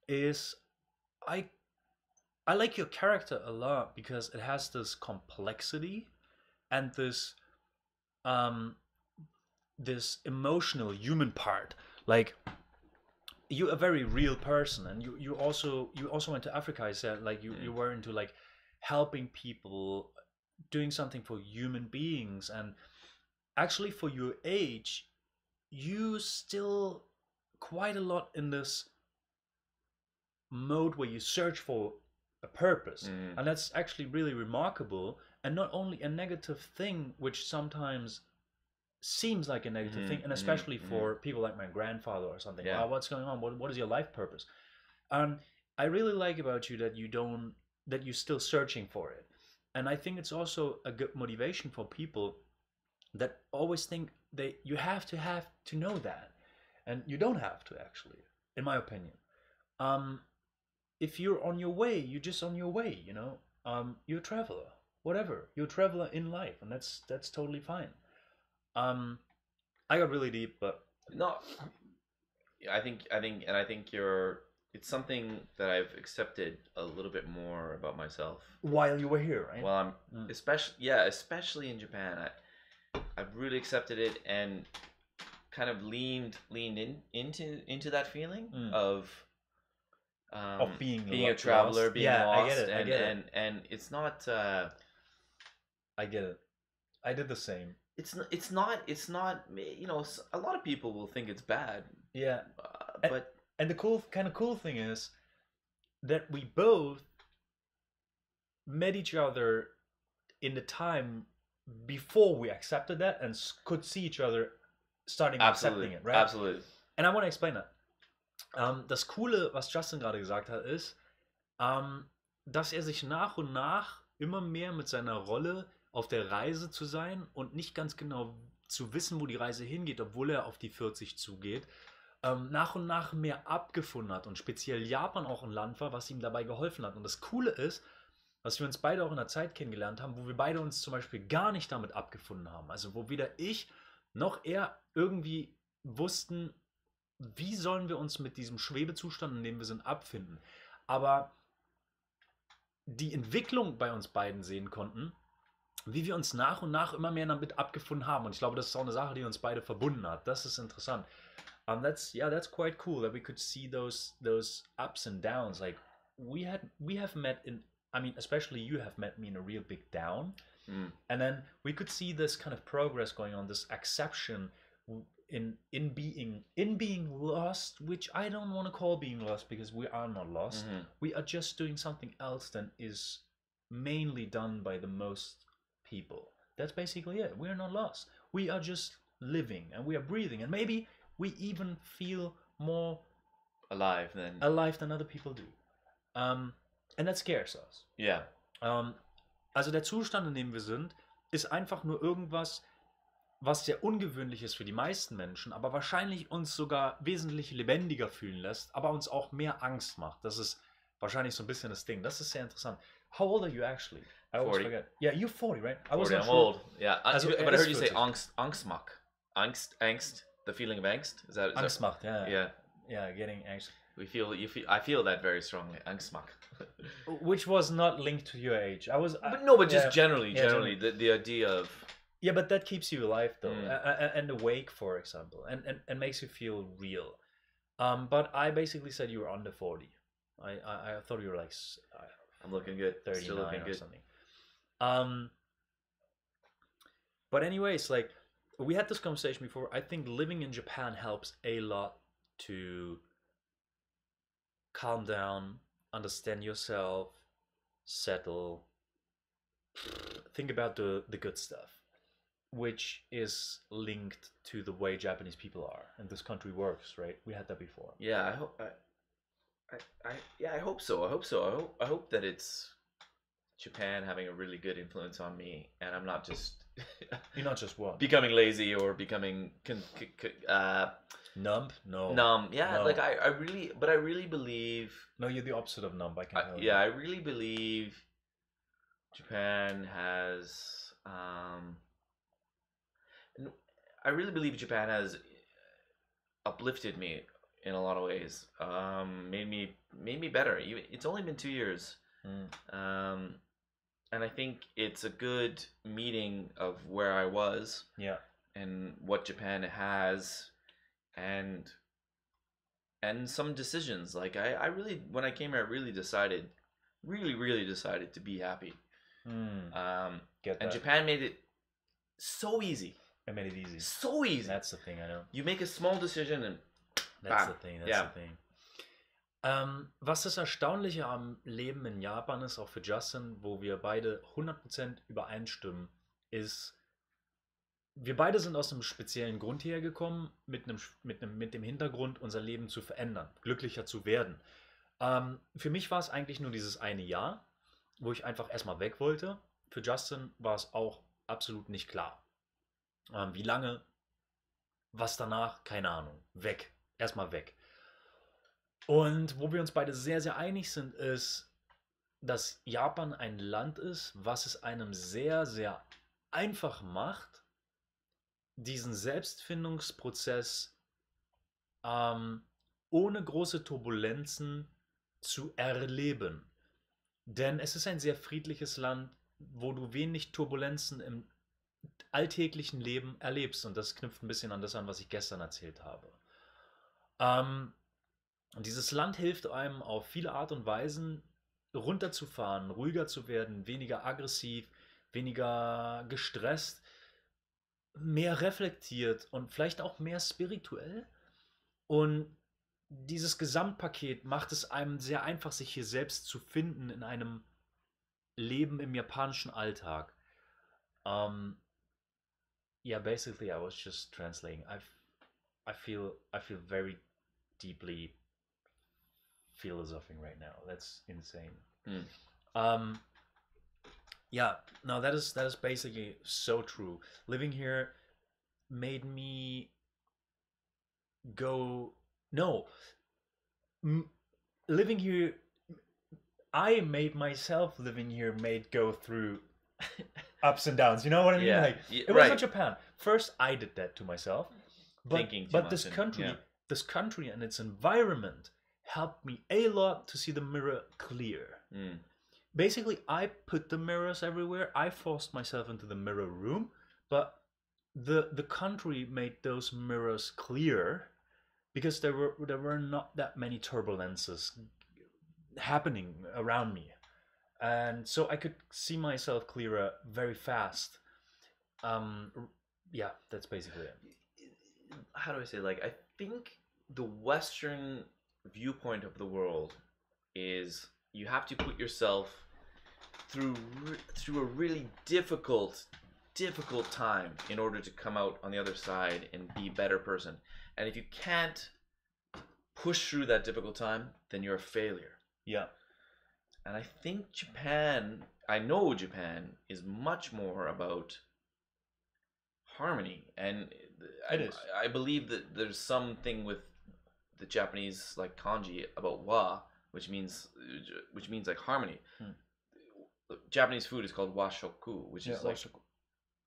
is I like your character a lot because it has this complexity and this emotional human part. Like, you're a very real person, and you also went to Africa. I said, like, you were into like helping people, doing something for human beings, and actually for your age you still quite a lot in this mode where you search for a purpose. And that's actually really remarkable, and not only a negative thing, which sometimes seems like a negative thing, and especially for people like my grandfather or something. Yeah. Wow, what's going on? What is your life purpose? I really like about you that you're still searching for it. And I think it's also a good motivation for people that always think you have to know that, and you don't have to, actually, in my opinion. If you're on your way, you're just on your way, you know. You're a traveler, whatever. You're a traveler in life, and that's totally fine. I got really deep, but no, I think it's something that I've accepted a little bit more about myself while you were here, right? Well, especially in Japan, I've really accepted it and kind of leaned into that feeling of being a traveler, lost. being lost. I get it. And it's not. I get it. I did the same. It's not. You know, a lot of people will think it's bad. Yeah, but the cool thing is that we both met each other in the time before we accepted that and could see each other starting accepting it, right? Absolutely. And I want to explain that. Das Coole, was Justin gerade gesagt hat, ist, dass sich nach und nach immer mehr mit seiner Rolle auf der Reise zu sein und nicht ganz genau zu wissen, wo die Reise hingeht, obwohl er auf die 40 zugeht, nach und nach mehr abgefunden hat und speziell Japan auch ein Land war, was ihm dabei geholfen hat. Und das Coole ist, dass wir uns beide auch in einer Zeit kennengelernt haben, wo wir beide uns zum Beispiel gar nicht damit abgefunden haben. Also wo weder ich noch er irgendwie wussten, wie sollen wir uns mit diesem Schwebezustand, in dem wir sind, abfinden. Aber die Entwicklung bei uns beiden sehen konnten, wie wir uns nach und nach immer mehr damit abgefunden haben. Und ich glaube, das ist auch eine Sache, die uns beide verbunden hat. Das ist interessant. That's quite cool that we could see those ups and downs. Like we have met in, I mean, especially you have met me in a real big down, and then we could see this kind of progress going on, this acceptance in being lost, which I don't want to call being lost because we are not lost. We are just doing something else than is mainly done by the most people. That's basically it. We are not lost. We are just living and we are breathing, and maybe we even feel more alive than other people do. And that scares us. Yeah. Also der Zustand, in dem wir sind, ist einfach nur irgendwas, was sehr ungewöhnlich ist für die meisten Menschen, aber wahrscheinlich uns sogar wesentlich lebendiger fühlen lässt, aber uns auch mehr Angst macht. Das ist wahrscheinlich so ein bisschen das Ding. Das ist sehr interessant. How old are you actually? I always forget. Yeah, you're 40, right? I was 40, I'm sure. old. Yeah, also, but I heard you say Angstmacht. Angst, the feeling of angst. Is that Angstmacht? Yeah. Yeah, getting angst. I feel that very strongly. Angstmacht. Which was not linked to your age. But just generally, the idea of. Yeah, but that keeps you alive though, and awake, for example, and makes you feel real. But I basically said you were under 40. I thought you were like. I'm looking good. 39 Still looking or good. Something. But anyways, like we had this conversation before. I think living in Japan helps a lot to calm down, understand yourself, settle, think about the good stuff, which is linked to the way Japanese people are and this country works, right? We had that before. Yeah, I hope so. I hope that it's Japan having a really good influence on me, and I'm not just you're not just what becoming lazy or becoming numb. No, numb. Yeah, no. Like I really believe. No, you're the opposite of numb. I can tell you. Yeah, I really believe Japan has. I really believe Japan has uplifted me in a lot of ways. Made me better. It's only been 2 years. And I think it's a good meeting of where I was. Yeah. And what Japan has, and some decisions. Like I really, when I came here, I really decided to be happy. Get that. And Japan made it so easy. It made it easy. So easy. That's the thing, I know. You make a small decision and that's the thing. That's the thing. Was das Erstaunliche am Leben in Japan ist, auch für Justin, wo wir beide 100% übereinstimmen, ist, wir beide sind aus einem speziellen Grund hierher gekommen, mit dem Hintergrund, unser Leben zu verändern, glücklicher zu werden. Für mich war es eigentlich nur dieses eine Jahr, wo ich einfach erstmal weg wollte. Für Justin war es auch absolut nicht klar. Wie lange, was danach, keine Ahnung, weg, erstmal weg. Und wo wir uns beide sehr, sehr einig sind, ist, dass Japan ein Land ist, was es einem sehr, sehr einfach macht, diesen Selbstfindungsprozess ohne große Turbulenzen zu erleben. Denn es ist ein sehr friedliches Land, wo du wenig Turbulenzen im alltäglichen Leben erlebst. Und das knüpft ein bisschen an das an, was ich gestern erzählt habe. Und dieses Land hilft einem auf viele Art und Weisen runterzufahren, ruhiger zu werden, weniger aggressiv, weniger gestresst, mehr reflektiert und vielleicht auch mehr spirituell. Und dieses Gesamtpaket macht es einem sehr einfach, sich hier selbst zu finden in einem Leben im japanischen Alltag. Yeah, basically I was just translating. I feel very deeply philosophizing right now. That's insane. Yeah, no, that is basically so true. Living here made me go. No, living here, I made myself living here go through ups and downs. You know what I mean? Yeah. Like it wasn't Japan. First, I did that to myself, but this country and its environment helped me a lot to see the mirror clear. Basically, I put the mirrors everywhere. I forced myself into the mirror room, but the country made those mirrors clear because there were not that many turbulences happening around me, and so I could see myself clearer very fast. Yeah, that's basically it. How do I say? Like, I think the Western viewpoint of the world is you have to put yourself through a really difficult time in order to come out on the other side and be a better person. And if you can't push through that difficult time, then you're a failure. Yeah. And I think Japan is much more about harmony. And I believe that there's something with the Japanese like kanji about wa, which means like harmony. Japanese food is called washoku, which is like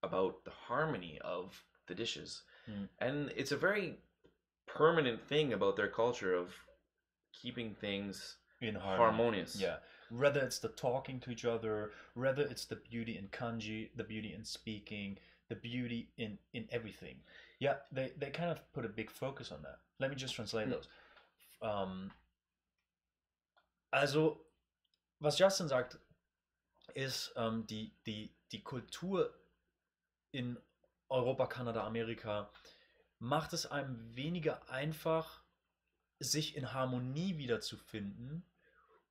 about the harmony of the dishes. And it's a very permanent thing about their culture of keeping things in harmonious. Yeah. Whether it's the talking to each other, whether it's the beauty in kanji, the beauty in speaking, the beauty in everything. Yeah, they kind of put a big focus on that. Let me just translate those. Also, was Justin sagt, ist die Kultur in Europa, Kanada, Amerika macht es einem weniger einfach, sich in Harmonie wiederzufinden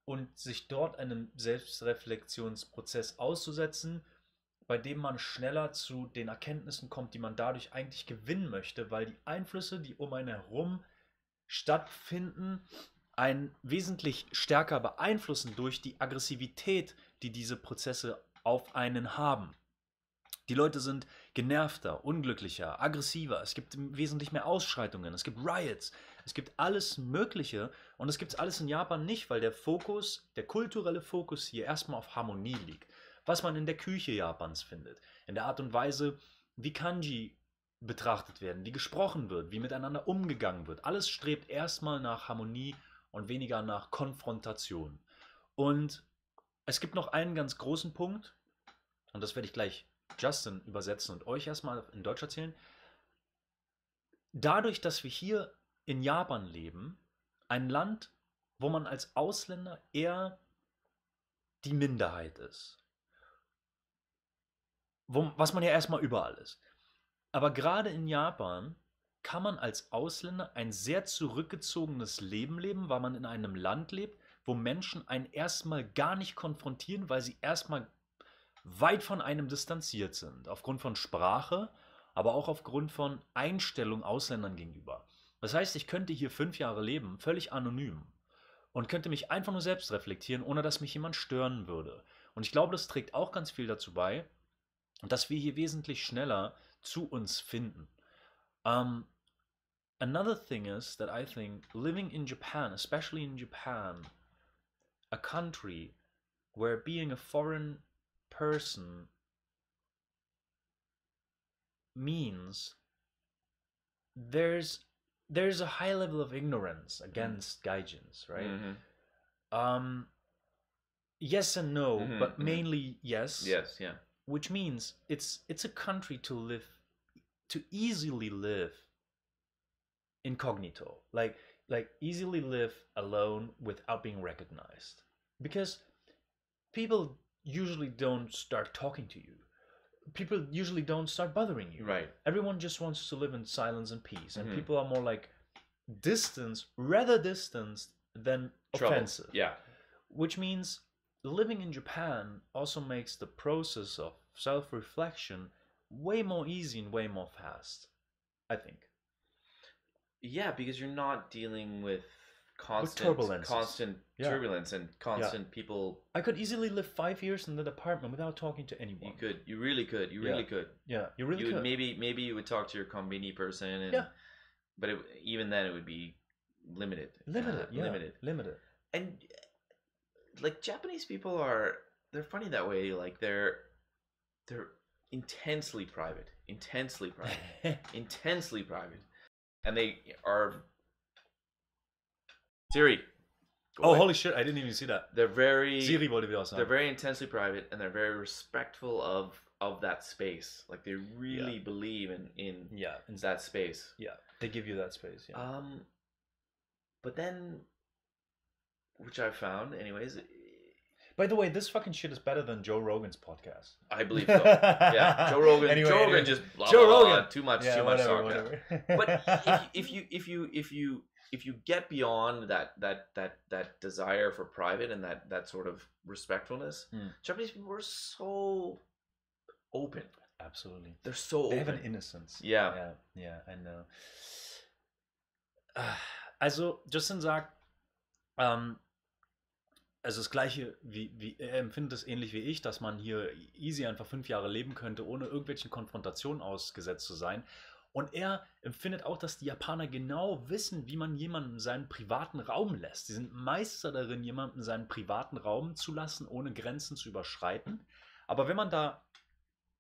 und sich dort einem Selbstreflexionsprozess auszusetzen, bei dem man schneller zu den Erkenntnissen kommt, die man dadurch eigentlich gewinnen möchte, weil die Einflüsse, die um einen herum stattfinden, einen wesentlich stärker beeinflussen durch die Aggressivität, die diese Prozesse auf einen haben. Die Leute sind genervter, unglücklicher, aggressiver. Es gibt wesentlich mehr Ausschreitungen, es gibt Riots, es gibt alles Mögliche und es gibt alles in Japan nicht, weil der kulturelle Fokus hier erstmal auf Harmonie liegt. Was man in der Küche Japans findet, in der Art und Weise, wie Kanji betrachtet werden, wie gesprochen wird, wie miteinander umgegangen wird. Alles strebt erstmal nach Harmonie und weniger nach Konfrontation. Und es gibt noch einen ganz großen Punkt, und das werde ich gleich Justin übersetzen und euch erstmal in Deutsch erzählen. Dadurch, dass wir hier in Japan leben, ein Land, wo man als Ausländer eher die Minderheit ist. Was man ja erstmal überall ist. Aber gerade in Japan kann man als Ausländer ein sehr zurückgezogenes Leben leben, weil man in einem Land lebt, wo Menschen einen erstmal gar nicht konfrontieren, weil sie erstmal weit von einem distanziert sind. Aufgrund von Sprache, aber auch aufgrund von Einstellung Ausländern gegenüber. Das heißt, ich könnte hier 5 Jahre leben, völlig anonym. Und könnte mich einfach nur selbst reflektieren, ohne dass mich jemand stören würde. Und ich glaube, das trägt auch ganz viel dazu bei, dass wir hier wesentlich schneller zu uns finden. Another thing is that I think living in Japan, especially in Japan, a country where being a foreign person means there's a high level of ignorance against gaijins, right? Yes and no, but mainly yes. Yes, yeah. Which means it's a country to easily live incognito, like easily live alone without being recognized, because people usually don't start talking to you. People usually don't start bothering you. Right. Everyone just wants to live in silence and peace, and people are more like rather distanced than offensive. Yeah. Which means living in Japan also makes the process of self-reflection way more easy and way more fast, I think. Yeah, because you're not dealing with constant turbulence and constant people. I could easily live 5 years in that apartment without talking to anyone. You could. You really could. You really could. Yeah, you really could. Maybe you would talk to your konbini person, and but even then it would be limited. Limited. And like Japanese people they're funny that way. Like they're intensely private, intensely private. And they are Siri. Oh, holy shit! I didn't even see that. They're very Siri wollte wieder was sagen. They're very intensely private, and they're very respectful of that space. Like they really believe in that space. Yeah, they give you that space. Yeah. But then, which I found, anyways. By the way, this fucking shit is better than Joe Rogan's podcast. I believe so. Yeah, Joe Rogan. Joe Rogan just blah, blah, blah, too much talk. But if you get beyond that desire for private and that sort of respectfulness, Japanese people are so open. Absolutely, they're so open. They have an innocence. Yeah, I know. Also Justin sagt, also das Gleiche, wie er empfindet es ähnlich wie ich, dass man hier easy einfach 5 Jahre leben könnte, ohne irgendwelchen Konfrontationen ausgesetzt zu sein. Und er empfindet auch, dass die Japaner genau wissen, wie man jemanden seinen privaten Raum lässt. Sie sind Meister darin, jemanden seinen privaten Raum zu lassen, ohne Grenzen zu überschreiten. Aber wenn man da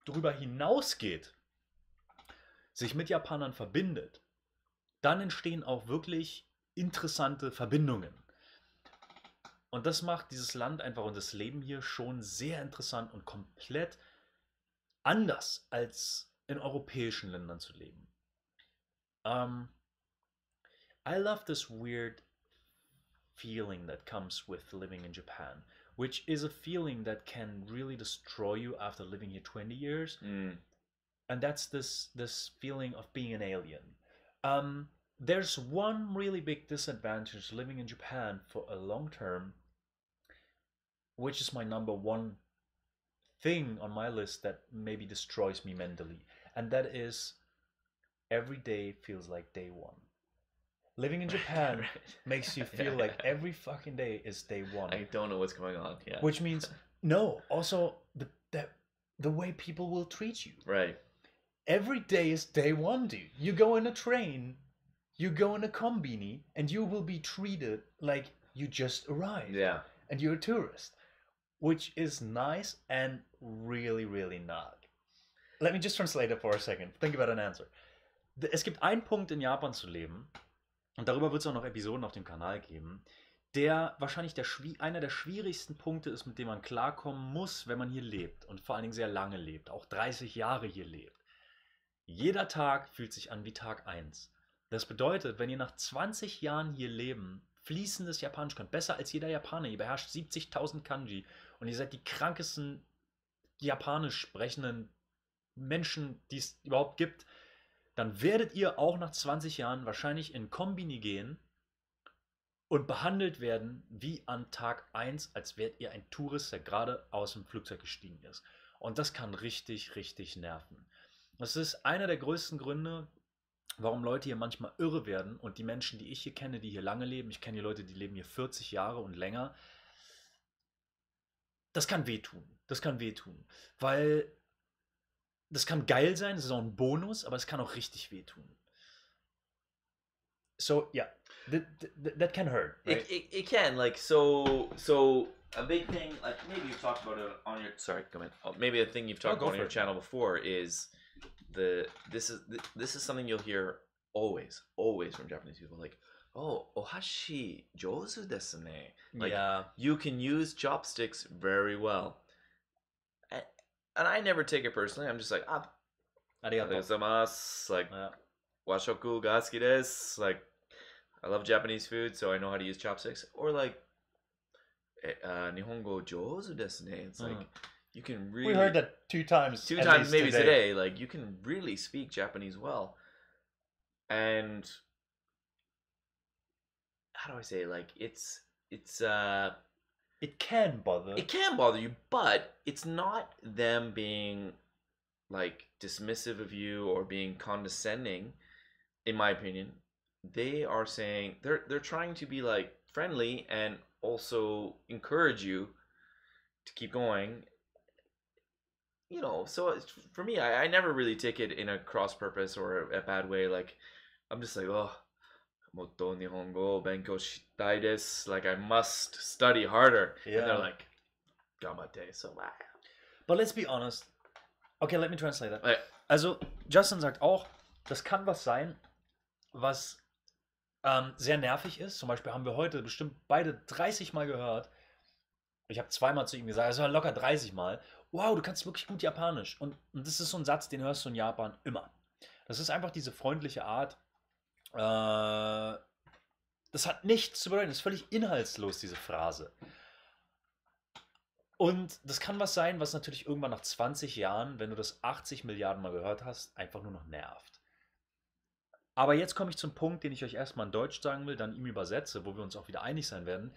drüber hinausgeht, sich mit Japanern verbindet, dann entstehen auch wirklich interessante Verbindungen. Und das macht dieses Land einfach und das Leben hier schon sehr interessant und komplett anders als in europäischen Ländern zu leben. I love this weird feeling that comes with living in Japan, which is a feeling that can really destroy you after living here 20 years. And that's this feeling of being an alien. There's one really big disadvantage living in Japan for a long term, which is my number one thing on my list that maybe destroys me mentally. And that is every day feels like day one. Living in Japan makes you feel like every fucking day is day one. I don't know what's going on. Yeah. Which means, no, also the way people will treat you. Right. Every day is day one, dude. You go in a train, you go in a kombini, and you will be treated like you just arrived. Yeah. And you're a tourist. Which is nice and really, really not. Let me just translate it for a second. Think about an answer. Es gibt einen Punkt, in Japan zu leben, und darüber wird es auch noch Episoden auf dem Kanal geben, der wahrscheinlich einer der schwierigsten Punkte ist, mit dem man klarkommen muss, wenn man hier lebt und vor allen Dingen sehr lange lebt, auch 30 Jahre hier lebt. Jeder Tag fühlt sich an wie Tag 1. Das bedeutet, wenn ihr nach 20 Jahren hier leben, fließendes Japanisch könnt, besser als jeder Japaner, ihr beherrscht 70.000 Kanji und ihr seid die krankesten japanisch sprechenden Menschen, die es überhaupt gibt, dann werdet ihr auch nach 20 Jahren wahrscheinlich in Kombini gehen und behandelt werden wie an Tag 1, als wärt ihr ein Tourist, der gerade aus dem Flugzeug gestiegen ist. Und das kann richtig, richtig nerven. Das ist einer der größten Gründe, warum Leute hier manchmal irre werden und die Menschen, die ich hier kenne, die hier lange leben, ich kenne hier Leute, die leben hier 40 Jahre und länger, das kann wehtun. Das kann wehtun. Weil das kann geil sein, das ist auch ein Bonus, aber es kann auch richtig wehtun. So, yeah, that can hurt. Right? It can, like, so a big thing, like maybe you've talked about it on your, sorry, come in. Maybe a thing you've talked about on your channel before is this is something you'll hear always from Japanese people, like, oh, ohashi jouzu desu ne. Like, yeah, you can use chopsticks very well. And I never take it personally. I'm just like, arigatou gozaimasu. Like, washoku ga suki desu. Like, I love Japanese food, so I know how to use chopsticks. Or like, nihongo jouzu desu ne. It's like, you can really... We heard that two times maybe today. Like, you can really speak Japanese well. And how do I say it? Like, it's it can bother. It can bother you, but it's not them being like dismissive of you or being condescending, in my opinion. They are saying they're trying to be like friendly and also encourage you to keep going. You know, so for me, I never really take it in a cross purpose or a bad way. Like, I'm just like, oh, motto nihongo benkou shitai desu. Like, I must study harder. Yeah. And they're like, gamate. So, but let's be honest. Okay, let me translate that. Also, Justin sagt auch, das kann was sein, was sehr nervig ist. Zum Beispiel haben wir heute bestimmt beide 30 Mal gehört. Ich habe zweimal zu ihm gesagt, also locker 30 Mal. Wow, du kannst wirklich gut Japanisch. Und das ist so ein Satz, den hörst du in Japan immer. Das ist einfach diese freundliche Art. Das hat nichts zu bedeuten. Das ist völlig inhaltslos, diese Phrase. Und das kann was sein, was natürlich irgendwann nach 20 Jahren, wenn du das 80 Milliarden Mal gehört hast, einfach nur noch nervt. Aber jetzt komme ich zum Punkt, den ich euch erstmal in Deutsch sagen will, dann ihm übersetze, wo wir uns auch wieder einig sein werden.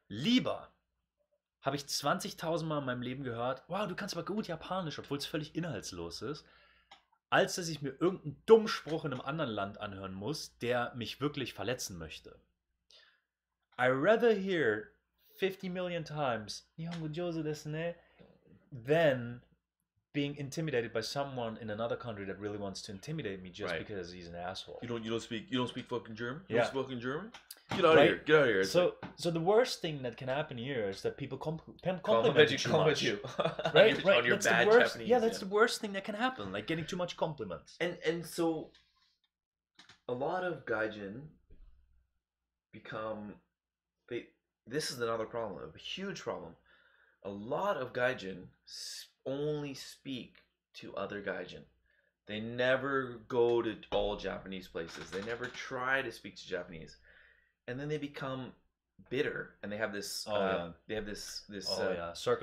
Lieber habe ich 20.000 Mal in meinem Leben gehört, wow, du kannst aber gut Japanisch, obwohl es völlig inhaltslos ist, als dass ich mir irgendeinen dummen Spruch in einem anderen Land anhören muss, der mich wirklich verletzen möchte. I rather hear 50 million times Nihongo jouzu desu ne than being intimidated by someone in another country that really wants to intimidate me just because he's an asshole. You don't speak fucking German? You don't speak fucking German? Get out of here. Get out of here. So the worst thing that can happen here is that people compliment you too much. Right? On your bad Japanese. Yeah, that's the worst thing that can happen, like getting too much compliments. And so a lot of gaijin become this is another problem, a huge problem. A lot of gaijin only speak to other gaijin. They never go to all Japanese places. They never try to speak to Japanese. And then they become bitter, and they have this circle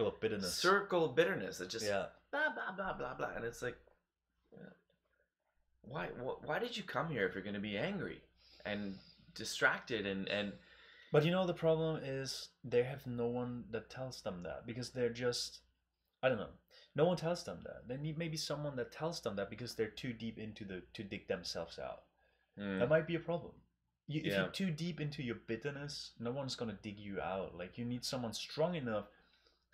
of bitterness. Circle of bitterness that just blah blah blah blah blah, and it's like, why did you come here if you're going to be angry and distracted and But you know, the problem is they have no one that tells them that, because they're just, I don't know, no one tells them that. They need maybe someone that tells them that because they're too deep into to dig themselves out. That might be a problem. If you're too deep into your bitterness, no one's gonna dig you out. Like, you need someone strong enough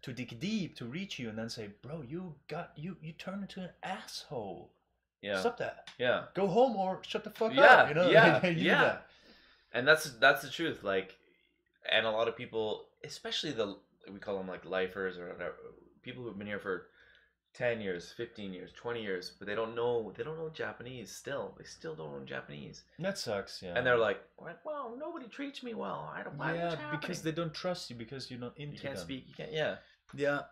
to dig deep to reach you and then say, bro, you turned into an asshole. Yeah. Stop that. Yeah. Go home or shut the fuck up. You know? Yeah. And that's the truth. Like, and a lot of people, especially we call them like lifers or whatever, people who've been here for 10 years, 15 years, 20 years, but they don't know Japanese still. They still don't know Japanese. That sucks, yeah. And they're like, well, nobody treats me well. I don't know what's happening. Because they don't trust you, because you're not into You can't them. speak, you can't, yeah. Ja,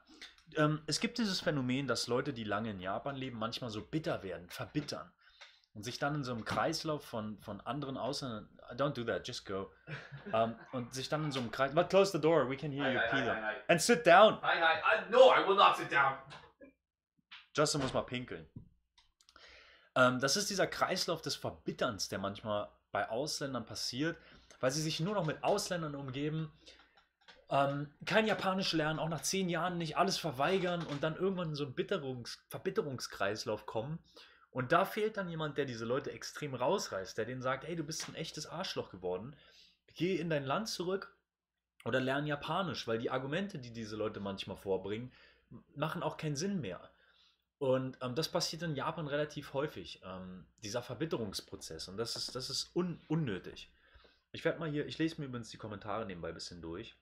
es gibt dieses Phänomen, dass Leute, die lange in Japan leben, manchmal so bitter werden, verbittern. Und sich dann in so einem Kreislauf von anderen Ausländern, don't do that, just go. Und sich dann in so einem Kreis, but close the door, we can hear you pee. And sit down. No, I will not sit down. Justin muss mal pinkeln. Das ist dieser Kreislauf des Verbitterns, der manchmal bei Ausländern passiert, weil sie sich nur noch mit Ausländern umgeben, kein Japanisch lernen, auch nach 10 Jahren nicht, alles verweigern und dann irgendwann in so einen Verbitterungskreislauf kommen. Und da fehlt dann jemand, der diese Leute extrem rausreißt, der denen sagt, hey, du bist ein echtes Arschloch geworden, geh in dein Land zurück oder lern Japanisch, weil die Argumente, die diese Leute manchmal vorbringen, machen auch keinen Sinn mehr. Und das passiert in Japan relativ häufig, dieser Verbitterungsprozess. Und das ist unnötig. Ich lese mir übrigens die Kommentare nebenbei ein bisschen durch.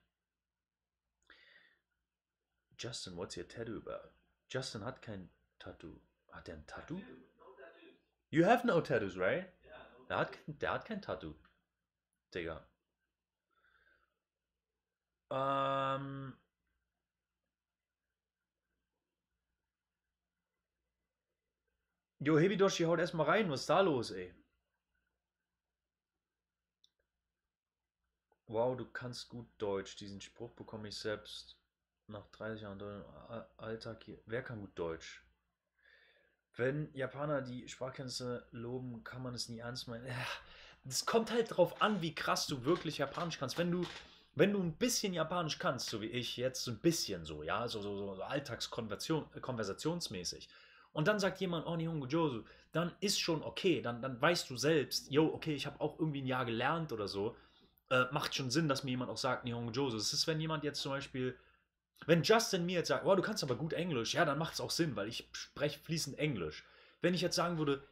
Justin, what's your tattoo about? Justin hat kein Tattoo. Hat er ein Tattoo? You have no tattoos, right? Der hat kein Tattoo. Digga. Jo, Hebidoshi, haut erstmal rein. Was ist da los, ey? Wow, du kannst gut Deutsch. Diesen Spruch bekomme ich selbst nach 30 Jahren Alltag hier. Wer kann gut Deutsch? Wenn Japaner die Sprachkenntnisse loben, kann man es nie ernst meinen. Es kommt halt drauf an, wie krass du wirklich Japanisch kannst. Wenn du ein bisschen Japanisch kannst, so wie ich jetzt, so ein bisschen so, ja, so alltagskonversationsmäßig. Und dann sagt jemand, oh, Nihongo Josu, dann ist schon okay, dann weißt du selbst, okay, ich habe auch irgendwie ein Jahr gelernt oder so. Macht schon Sinn, dass mir jemand auch sagt, Nihongo Josu. Das ist, wenn jemand jetzt zum Beispiel, wenn Justin mir jetzt sagt, oh, du kannst aber gut Englisch, ja, dann macht es auch Sinn, weil ich spreche fließend Englisch. Wenn ich jetzt sagen würde,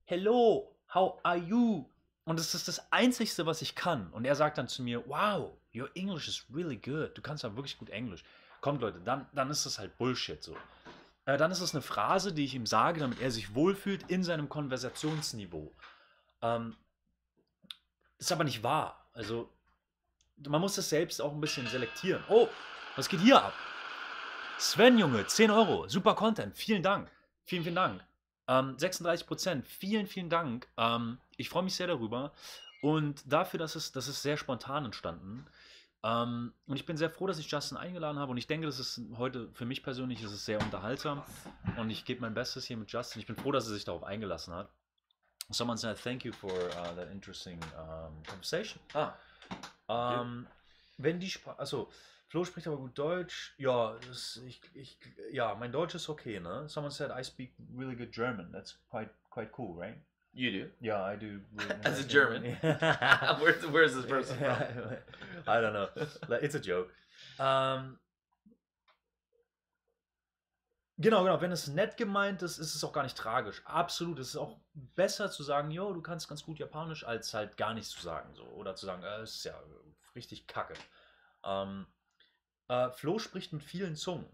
hello, how are you? Und das ist das Einzigste, was ich kann. Und er sagt dann zu mir, wow, your English is really good. Du kannst ja wirklich gut Englisch. Kommt, Leute, dann ist das halt Bullshit so. Dann ist es eine Phrase, die ich ihm sage, damit er sich wohlfühlt in seinem Konversationsniveau. Ist aber nicht wahr. Also, man muss das selbst auch ein bisschen selektieren. Oh, was geht hier ab? Sven, Junge, 10 Euro, super Content, vielen Dank. Vielen, vielen Dank. 36%, vielen, vielen Dank. Ich freue mich sehr darüber. Und dafür, dass es sehr spontan entstanden. Und ich bin sehr froh, dass ich Justin eingeladen habe. Und ich denke, das ist heute, für mich persönlich, ist es sehr unterhaltsam. Und ich gebe mein Bestes hier mit Justin. Ich bin froh, dass er sich darauf eingelassen hat. Someone said, thank you for that interesting conversation. Wenn die Sprache, also Flo spricht aber gut Deutsch. Ja, ja, mein Deutsch ist okay, ne? Someone said I speak really good German. That's quite cool, right? You do? Yeah, I do. As a German? Where's this person from? I don't know. It's a joke. Genau, wenn es nett gemeint ist, ist es auch gar nicht tragisch. Absolut, es ist auch besser zu sagen, jo, du kannst ganz gut Japanisch, als halt gar nichts zu sagen. So. Oder zu sagen, es ist ja richtig kacke. Flo spricht mit vielen Zungen.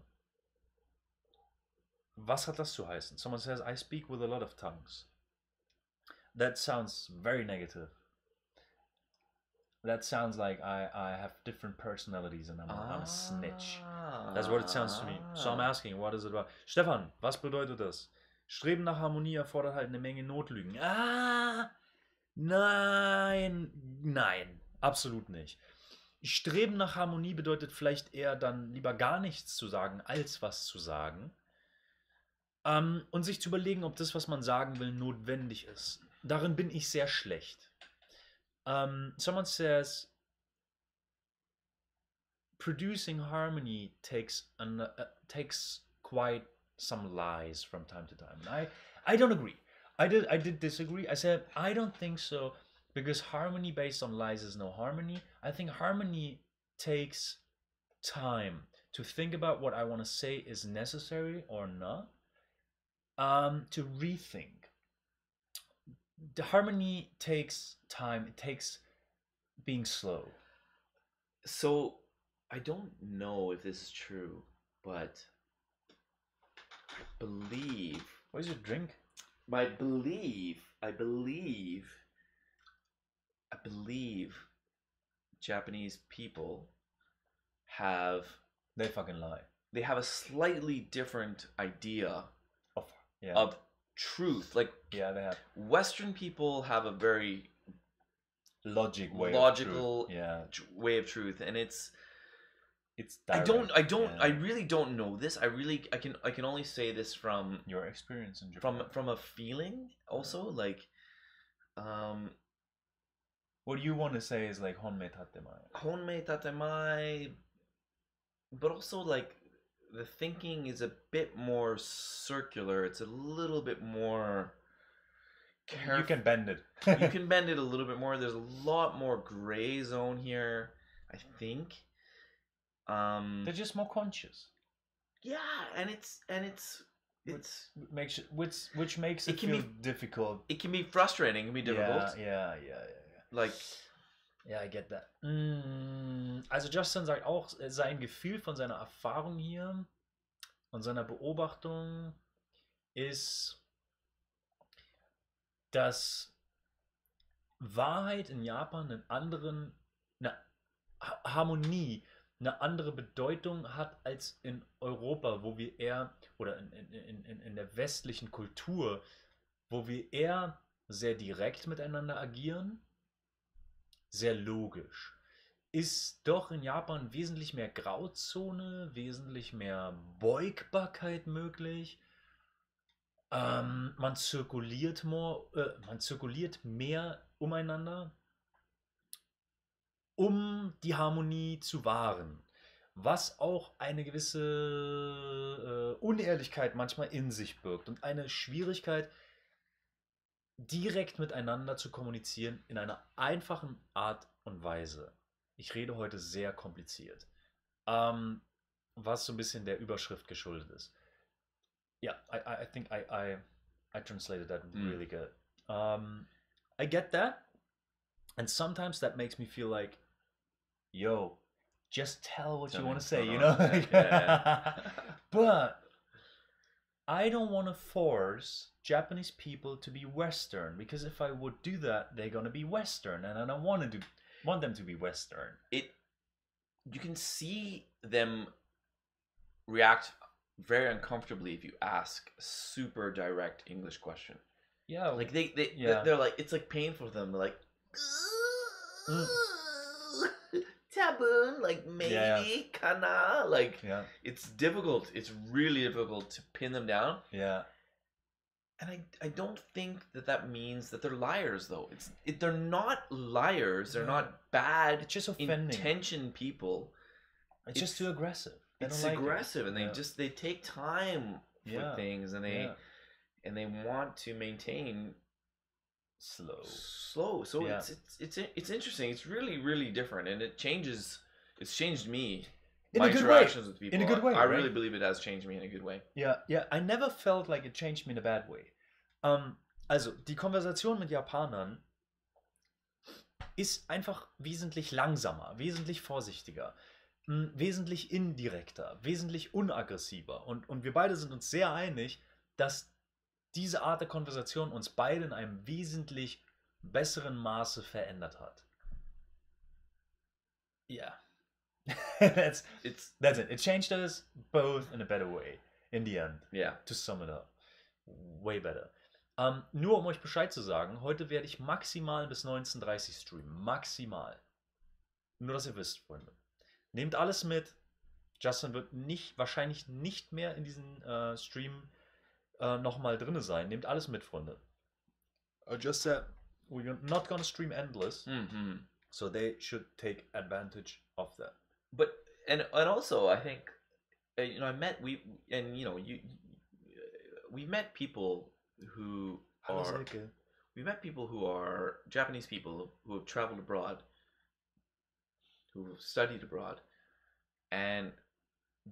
Was hat das zu heißen? Someone says, I speak with a lot of tongues. That sounds very negative. That sounds like I have different personalities and I'm a snitch. That's what it sounds to me. So I'm asking, what is it about? Stefan, was bedeutet das? Streben nach Harmonie erfordert halt eine Menge Notlügen. Nein, absolut nicht. Streben nach Harmonie bedeutet vielleicht eher dann lieber gar nichts zu sagen, als was zu sagen. Und sich zu überlegen, ob das, was man sagen will, notwendig ist. Darin bin ich sehr schlecht. Someone says, producing harmony takes quite some lies from time to time. I don't agree. I did disagree. I said I don't think so because harmony based on lies is no harmony. I think harmony takes time to think about what I want to say is necessary or not. To rethink. The harmony takes time. It takes being slow. So I don't know if this is true, but believe. What is your drink? I believe Japanese people have. They fucking lie. They have a slightly different idea yeah. of truth. Like, yeah, they have. Western people have a very logical way of truth, and it's direct. I really don't know this. I can only say this from your experience in Japan. From a feeling also, like what you want to say is like honmei tatemae, but also like the thinking is a bit more circular. It's a little bit more careful. You can bend it. You can bend it a little bit more. There's a lot more gray zone here, I think. They're just more conscious. Yeah, and it's which makes it feel difficult. It can be frustrating. It can be difficult. Yeah. Like, ja, I get that. Also Justin sagt auch, sein Gefühl von seiner Erfahrung hier und seiner Beobachtung ist, dass Wahrheit in Japan eine Harmonie, eine andere Bedeutung hat als in Europa, wo wir eher, oder in der westlichen Kultur, wo wir eher sehr direkt miteinander agieren, sehr logisch. Ist doch in Japan wesentlich mehr Grauzone, wesentlich mehr Beugbarkeit möglich. Man zirkuliert mehr umeinander, um die Harmonie zu wahren. Was auch eine gewisse Unehrlichkeit manchmal in sich birgt und eine Schwierigkeit, direkt miteinander zu kommunizieren in einer einfachen Art und Weise. Ich rede heute sehr kompliziert, was so ein bisschen der Überschrift geschuldet ist. Yeah, I think I translated that really good. I get that, and sometimes that makes me feel like, yo, just tell what you want to say, you know? But I don't want to force Japanese people to be Western, because if I would do that, they're gonna be Western, and I don't want them to be Western. You can see them react very uncomfortably if you ask a super direct English question. Yeah, like they're like, it's like painful for them. They're like, tabun, like maybe, kana, like it's difficult. It's really difficult to pin them down. Yeah. And I don't think that means that they're liars, though. They're not liars. They're not bad, it's just intention people. It's just too aggressive. It's aggressive, and they take time for things, and they want to maintain slow. So it's interesting. It's really, really different, and it's changed me. My interactions with people. In a good way. I really believe it has changed me in a good way. Yeah. I never felt like it changed me in a bad way. Also, die Konversation mit Japanern ist einfach wesentlich langsamer, wesentlich vorsichtiger, wesentlich indirekter, wesentlich unaggressiver. Und wir beide sind uns sehr einig, dass diese Art der Konversation uns beide in einem wesentlich besseren Maße verändert hat. Ja. That's it. It changed us both in a better way in the end. Yeah. To sum it up. Way better. Nur um euch Bescheid zu sagen, heute werde ich maximal bis 19:30 streamen. Maximal. Nur, dass ihr wisst, Freunde. Nehmt alles mit. Justin wird wahrscheinlich nicht mehr in diesem Stream nochmal drin sein. Nehmt alles mit, Freunde. Just said, we're not gonna stream endless. Mm-hmm. So they should take advantage of that. But and also I think we met people who are Japanese people who have traveled abroad, who have studied abroad, and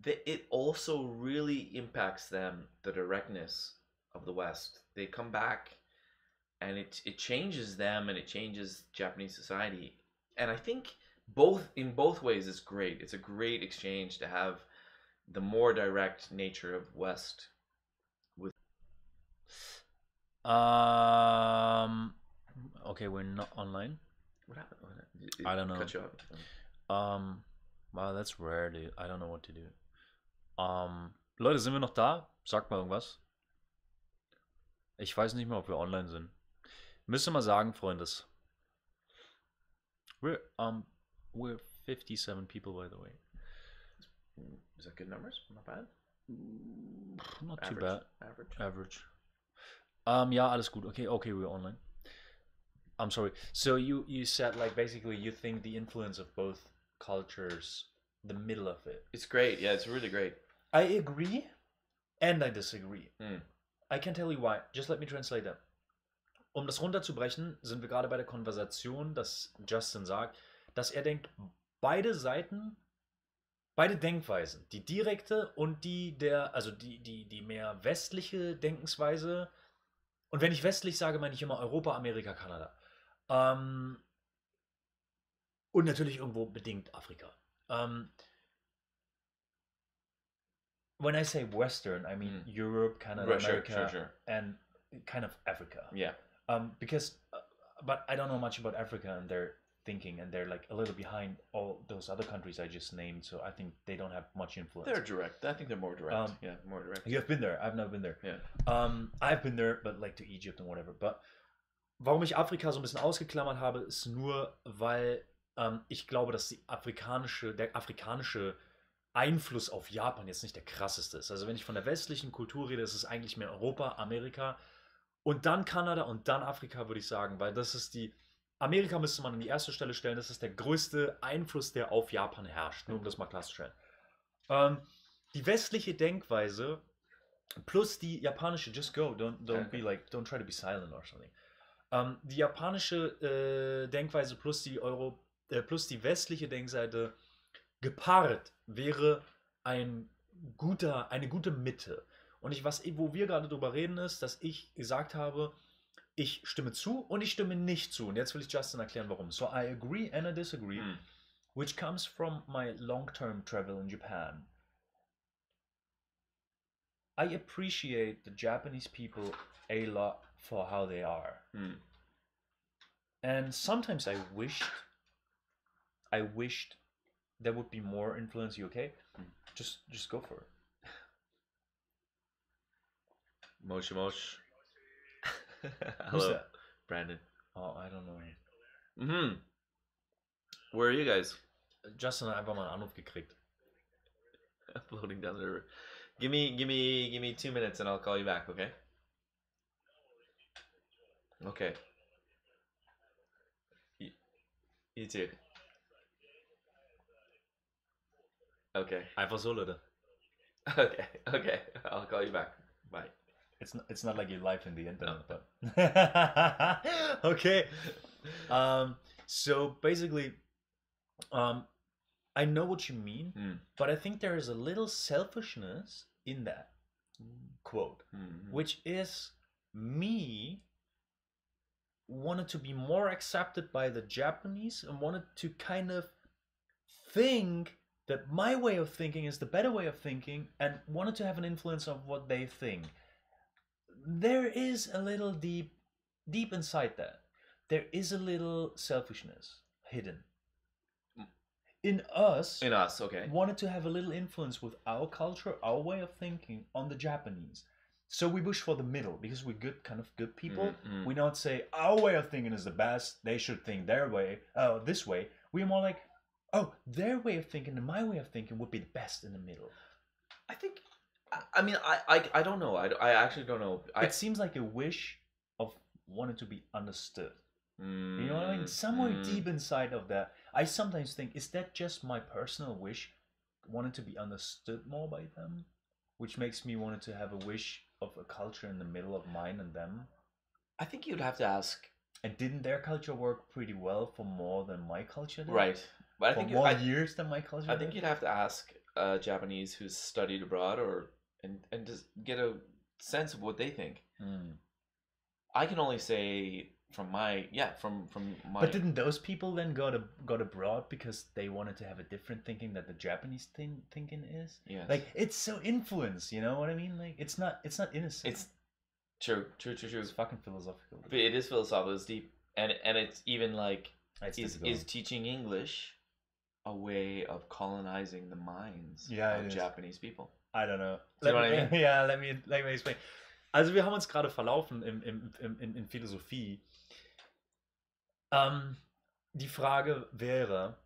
it also really impacts them, the directness of the West. They come back and it changes them, and it changes Japanese society. And I think in both ways it's great. It's a great exchange to have the more direct nature of West Okay, we're not online. What happened? I don't know. Cut you off. Wow, that's rare, dude. I don't know what to do. Leute, sind wir noch da? Sagt mal irgendwas. Ich weiß nicht mehr, ob wir online sind. Müsst ihr mal sagen, Freundes. We're 57 people, by the way. Is that good numbers? Not bad. Not Average. too bad. Average. Yeah, alles gut. Okay, we're online. I'm sorry. So you said, like, basically you think the influence of both cultures, the middle of it. It's great. Yeah, it's really great. I agree and I disagree. I can tell you why. Just let me translate that. Um das runterzubrechen, sind wir gerade bei der Konversation, dass Justin sagt, dass er denkt, beide Seiten, beide Denkweisen, die direkte und die mehr westliche Denkensweise, und wenn ich westlich sage, meine ich immer Europa, Amerika, Kanada. Und natürlich irgendwo bedingt Afrika. When I say Western, I mean Europe, Canada, America, sure. and kind of Africa. Yeah. Because, but I don't know much about Africa and their thinking, and they're like a little behind all those other countries I just named, so I think they don't have much influence. They're direct. I think they're more direct. Yeah, more direct. You have been there. I've never been there. Yeah. I've been there, but like to Egypt and whatever. But warum ich Afrika so ein bisschen ausgeklammert habe, ist nur, weil ich glaube, dass der afrikanische Einfluss auf Japan jetzt nicht der krasseste ist. Also wenn ich von der westlichen Kultur rede, ist es eigentlich mehr Europa, Amerika und dann Kanada und dann Afrika, würde ich sagen, weil das ist Amerika müsste man an die erste Stelle stellen, das ist der größte Einfluss, der auf Japan herrscht, nur um das mal klarzustellen. Die westliche Denkweise plus die japanische, just go, don't try to be silent or something. Die japanische Denkweise plus die westliche Denkseite gepaart wäre eine gute Mitte. Und wo wir gerade drüber reden, ist, dass ich gesagt habe, ich stimme zu und ich stimme nicht zu. Und jetzt will ich Justin erklären, warum. So I agree and I disagree, which comes from my long-term travel in Japan. I appreciate the Japanese people a lot for how they are. And sometimes I wished there would be more influence. You okay? Just go for it. Mosh. Who's Hello, that? Brandon. Oh, I don't know. Where are you guys? Justin hat einfach mal einen Anruf gekriegt. Floating down the river. Give me 2 minutes and I'll call you back, okay? Okay. You too. Okay. Einfach so, Leute. Okay. I'll call you back. Bye. It's not like you're live in the internet, but okay. So basically, I know what you mean, but I think there is a little selfishness in that quote, which is me wanted to be more accepted by the Japanese and wanted to kind of think that my way of thinking is the better way of thinking and wanted to have an influence on what they think. There is a little deep inside that. There is a little selfishness hidden. In us, okay. Wanted to have a little influence with our culture, our way of thinking on the Japanese. So we push for the middle because we're good people. We not say our way of thinking is the best. They should think their way, this way. We're more like, their way of thinking and my way of thinking would be the best in the middle. I think. I mean, I don't know. I actually don't know. It seems like a wish of wanting to be understood. You know what I mean? Somewhere deep inside of that, I sometimes think, is that just my personal wish, wanting to be understood more by them? Which makes me want to have a wish of a culture in the middle of mine and them. I think you'd have to ask. And didn't their culture work pretty well for more than my culture did? Right. But I think more years than my culture I think you'd have to ask a Japanese who's studied abroad and just get a sense of what they think. I can only say from my. But didn't those people then got abroad because they wanted to have a different thinking that the Japanese thinking is? Yes. Like it's so influenced, you know what I mean? Like it's not innocent. It's True. It's fucking philosophical. But it is philosophical. It's deep, and it's even like is teaching English a way of colonizing the minds of Japanese people? I don't know. Let me explain. Also wir haben uns gerade verlaufen in Philosophie. Die Frage wäre,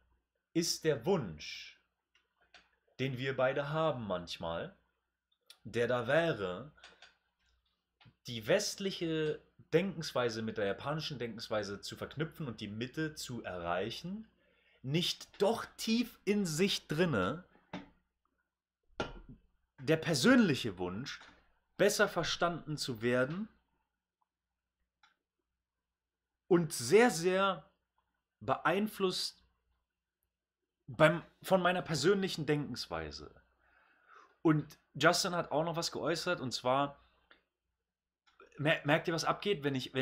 ist der Wunsch, den wir beide haben manchmal, der da wäre, die westliche Denkensweise mit der japanischen Denkensweise zu verknüpfen und die Mitte zu erreichen, nicht doch tief in sich drinne der persönliche Wunsch, besser verstanden zu werden und sehr, sehr beeinflusst von meiner persönlichen Denkensweise. Und Justin hat auch noch was geäußert, und zwar, merkt ihr, was abgeht, wenn ich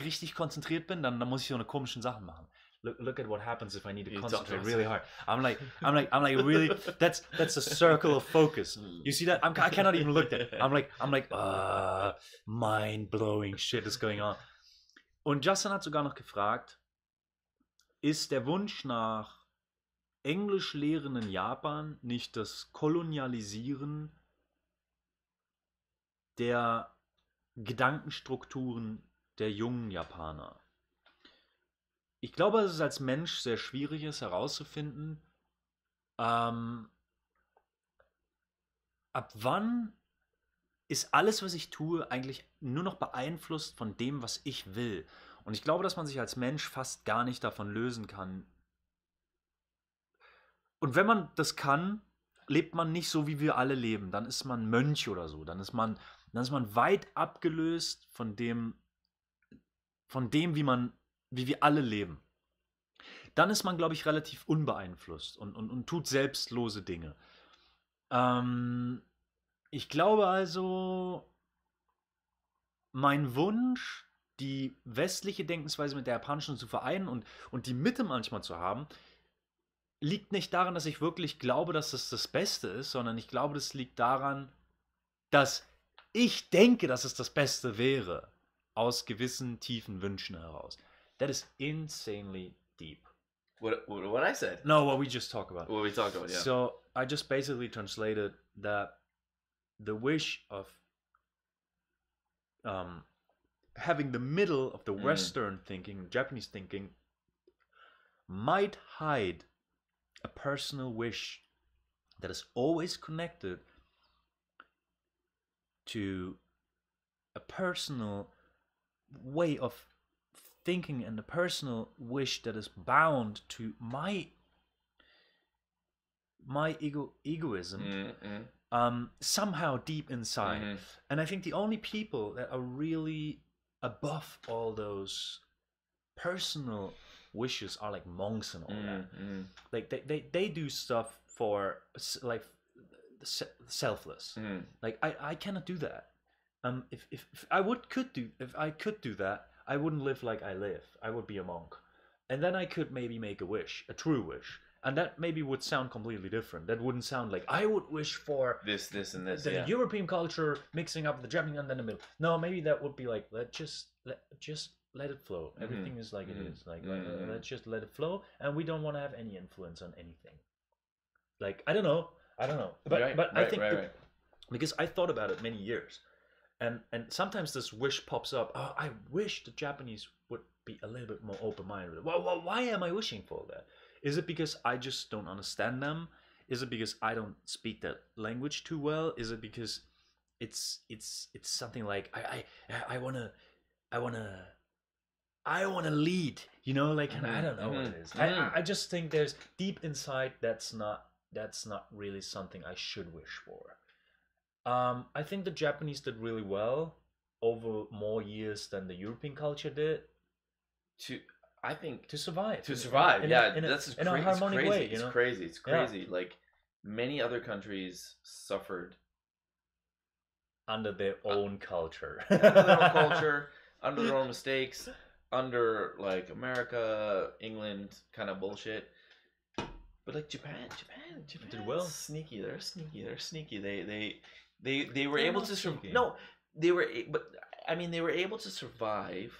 richtig konzentriert bin, dann muss ich so eine komischen Sachen machen. Look at what happens if I need to concentrate really hard. I'm like really. That's a circle of focus. You see that? I cannot even look at it. I'm like, mind blowing shit is going on. Und Justin hat sogar noch gefragt, ist der Wunsch nach Englisch lehren in Japan nicht das Kolonialisieren der Gedankenstrukturen der jungen Japaner? Ich glaube, dass es als Mensch sehr schwierig ist herauszufinden, ab wann ist alles, was ich tue, eigentlich nur noch beeinflusst von dem, was ich will. Und ich glaube, dass man sich als Mensch fast gar nicht davon lösen kann. Und wenn man das kann, lebt man nicht so, wie wir alle leben. Dann ist man Mönch oder so. Dann ist man weit abgelöst von dem, wie wir alle leben. Dann ist man, glaube ich, relativ unbeeinflusst und tut selbstlose Dinge. Ich glaube also, mein Wunsch, die westliche Denkensweise mit der japanischen zu vereinen und die Mitte manchmal zu haben, liegt nicht daran, dass ich wirklich glaube, dass das Beste ist, sondern ich glaube, das liegt daran, dass ich denke, dass es das Beste wäre, aus gewissen tiefen Wünschen heraus. That is insanely deep. What I said? No, what we just talked about. What we talked about, yeah. So I just basically translated that the wish of having the middle of the Western thinking, Japanese thinking, might hide a personal wish that is always connected to a personal way of thinking and a personal wish that is bound to my egoism somehow deep inside. And I think the only people that are really above all those personal wishes are like monks and all that. Like they do stuff for like selfless. Like I cannot do that. If I could do that, I wouldn't live like I live. I would be a monk. And then I could maybe make a wish, a true wish. And that maybe would sound completely different. That wouldn't sound like, I would wish for this and this. The European culture mixing up the Japanese and then the middle. No, maybe that would be like, just let it flow. Everything is like it is. Like let's just let it flow, and we don't want to have any influence on anything. Like I don't know. But I think because I thought about it many years. And sometimes this wish pops up. Oh, I wish the Japanese would be a little bit more open-minded. Well, why am I wishing for that? Is it because I just don't understand them? Is it because I don't speak that language too well? Is it because it's something like I wanna lead? You know, like I don't know what it is. I just think there's deep inside that's not really something I should wish for. I think the Japanese did really well over more years than the European culture did to survive. That's in a harmonic way. You know? It's crazy. Yeah. Like many other countries suffered under their own culture, under their own mistakes, under like America, England kind of bullshit. But like Japan did well. Sneaky. They're sneaky. They were able to survive. No, they were. But I mean, they were able to survive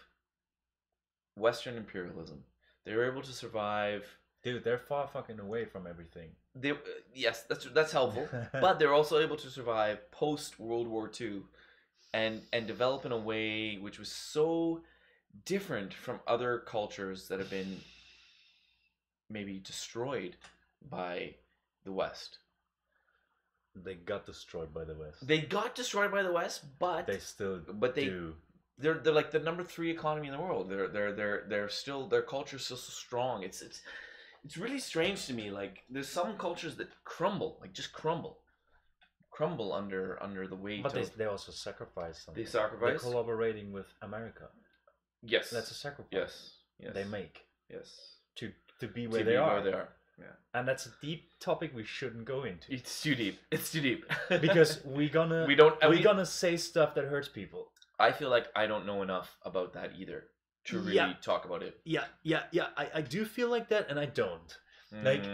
Western imperialism. They were able to survive. Dude, they're far fucking away from everything. They yes, that's helpful. But they're also able to survive post World War II, and develop in a way which was so different from other cultures that have been maybe destroyed by the West. They got destroyed by the West. They got destroyed by the West, but they still do. They're like the number 3 economy in the world. They're still, their culture's still so strong. It's really strange to me. Like, there's some cultures that crumble, like just crumble under the weight. But they also sacrifice something. They sacrifice. They're collaborating with America. Yes, that's a sacrifice. Yes, they make. Yes, to be where they are. Yeah, and that's a deep topic we shouldn't go into. It's too deep. It's too deep. Because we're gonna say stuff that hurts people. I feel like I don't know enough about that either to really talk about it. Yeah. I do feel like that, and I don't. Like,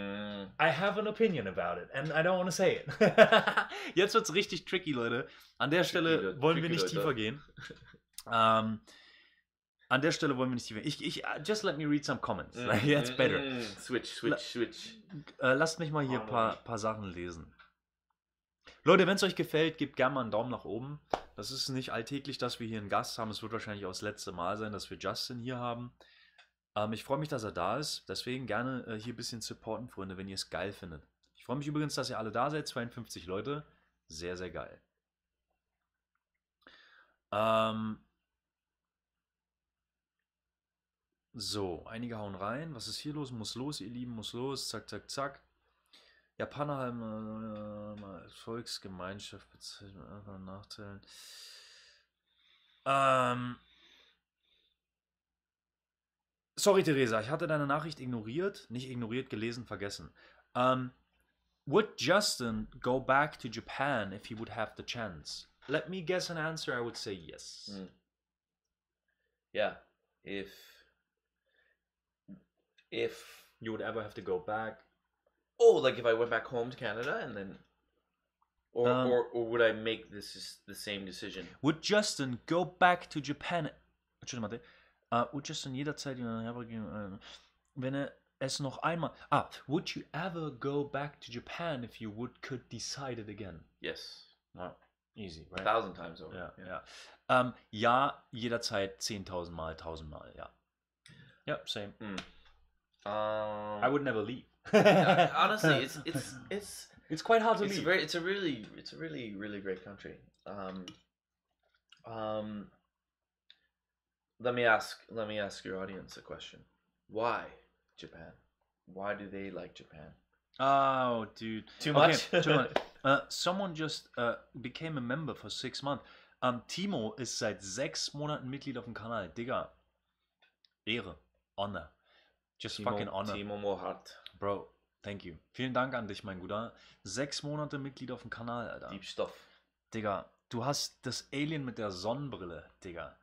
I have an opinion about it, and I don't want to say it. Jetzt wird's richtig tricky, Leute. An der Stelle wollen wir nicht tiefer gehen. An der Stelle wollen wir nicht tiefer gehen. Just let me read some comments. That's better. Switch. Lasst mich mal hier ein paar Sachen lesen. Leute, wenn es euch gefällt, gebt gerne mal einen Daumen nach oben. Das ist nicht alltäglich, dass wir hier einen Gast haben. Es wird wahrscheinlich auch das letzte Mal sein, dass wir Justin hier haben. Ich freue mich, dass er da ist. Deswegen gerne hier ein bisschen supporten, Freunde, wenn ihr es geil findet. Ich freue mich übrigens, dass ihr alle da seid. 52 Leute. Sehr, sehr geil. So, einige hauen rein. Was ist hier los? Muss los, ihr Lieben, muss los. Zack, zack, zack. Japaner haben Volksgemeinschaft bezeichnet einfach Nachteilen. Sorry, Theresa, ich hatte deine Nachricht ignoriert. Nicht ignoriert, gelesen, vergessen. Would Justin go back to Japan if he would have the chance? Let me guess an answer. I would say yes. Yeah, if you would ever have to go back. Oh, like if I went back home to Canada and then, or would I make this the same decision? Would Justin go back to Japan? Would Justin jederzeit wenn es noch einmal? Would you ever go back to Japan if you could decide it again? Yes. Easy, right? 1,000 times over. Ja. Ja, jederzeit 10.000 Mal, 1.000 Mal. Ja. Yeah, same. I would never leave. Honestly, it's quite hard to leave. It's a really great country. Let me ask your audience a question. Why Japan? Why do they like Japan? Oh, dude. Too much? Too much. Someone just became a member for 6 months. Timo ist seit 6 Monaten Mitglied auf dem Kanal. Digga. Ehre. Honor. Just fucking honor. Timo Mohart. Bro, thank you. Vielen Dank an dich, mein Guter. 6 Monate Mitglied auf dem Kanal, Alter. Deep Stuff. Digga, du hast das Alien mit der Sonnenbrille, Digga.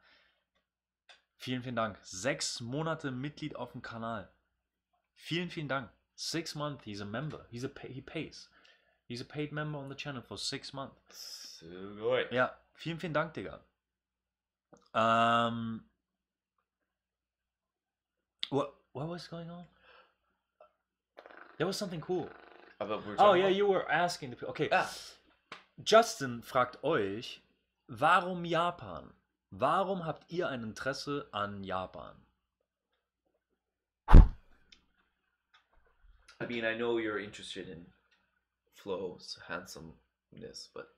Vielen Dank. 6 Monate Mitglied auf dem Kanal. Vielen Dank. 6 months, he's a member. He pays. He's a paid member on the channel for 6 months. So good. Ja, vielen Dank, Digga. What was going on? There was something cool. Oh yeah, you were asking. Okay. Justin fragt euch, warum Japan? Warum habt ihr ein Interesse an Japan? I mean, I know you're interested in Flo's handsomeness, but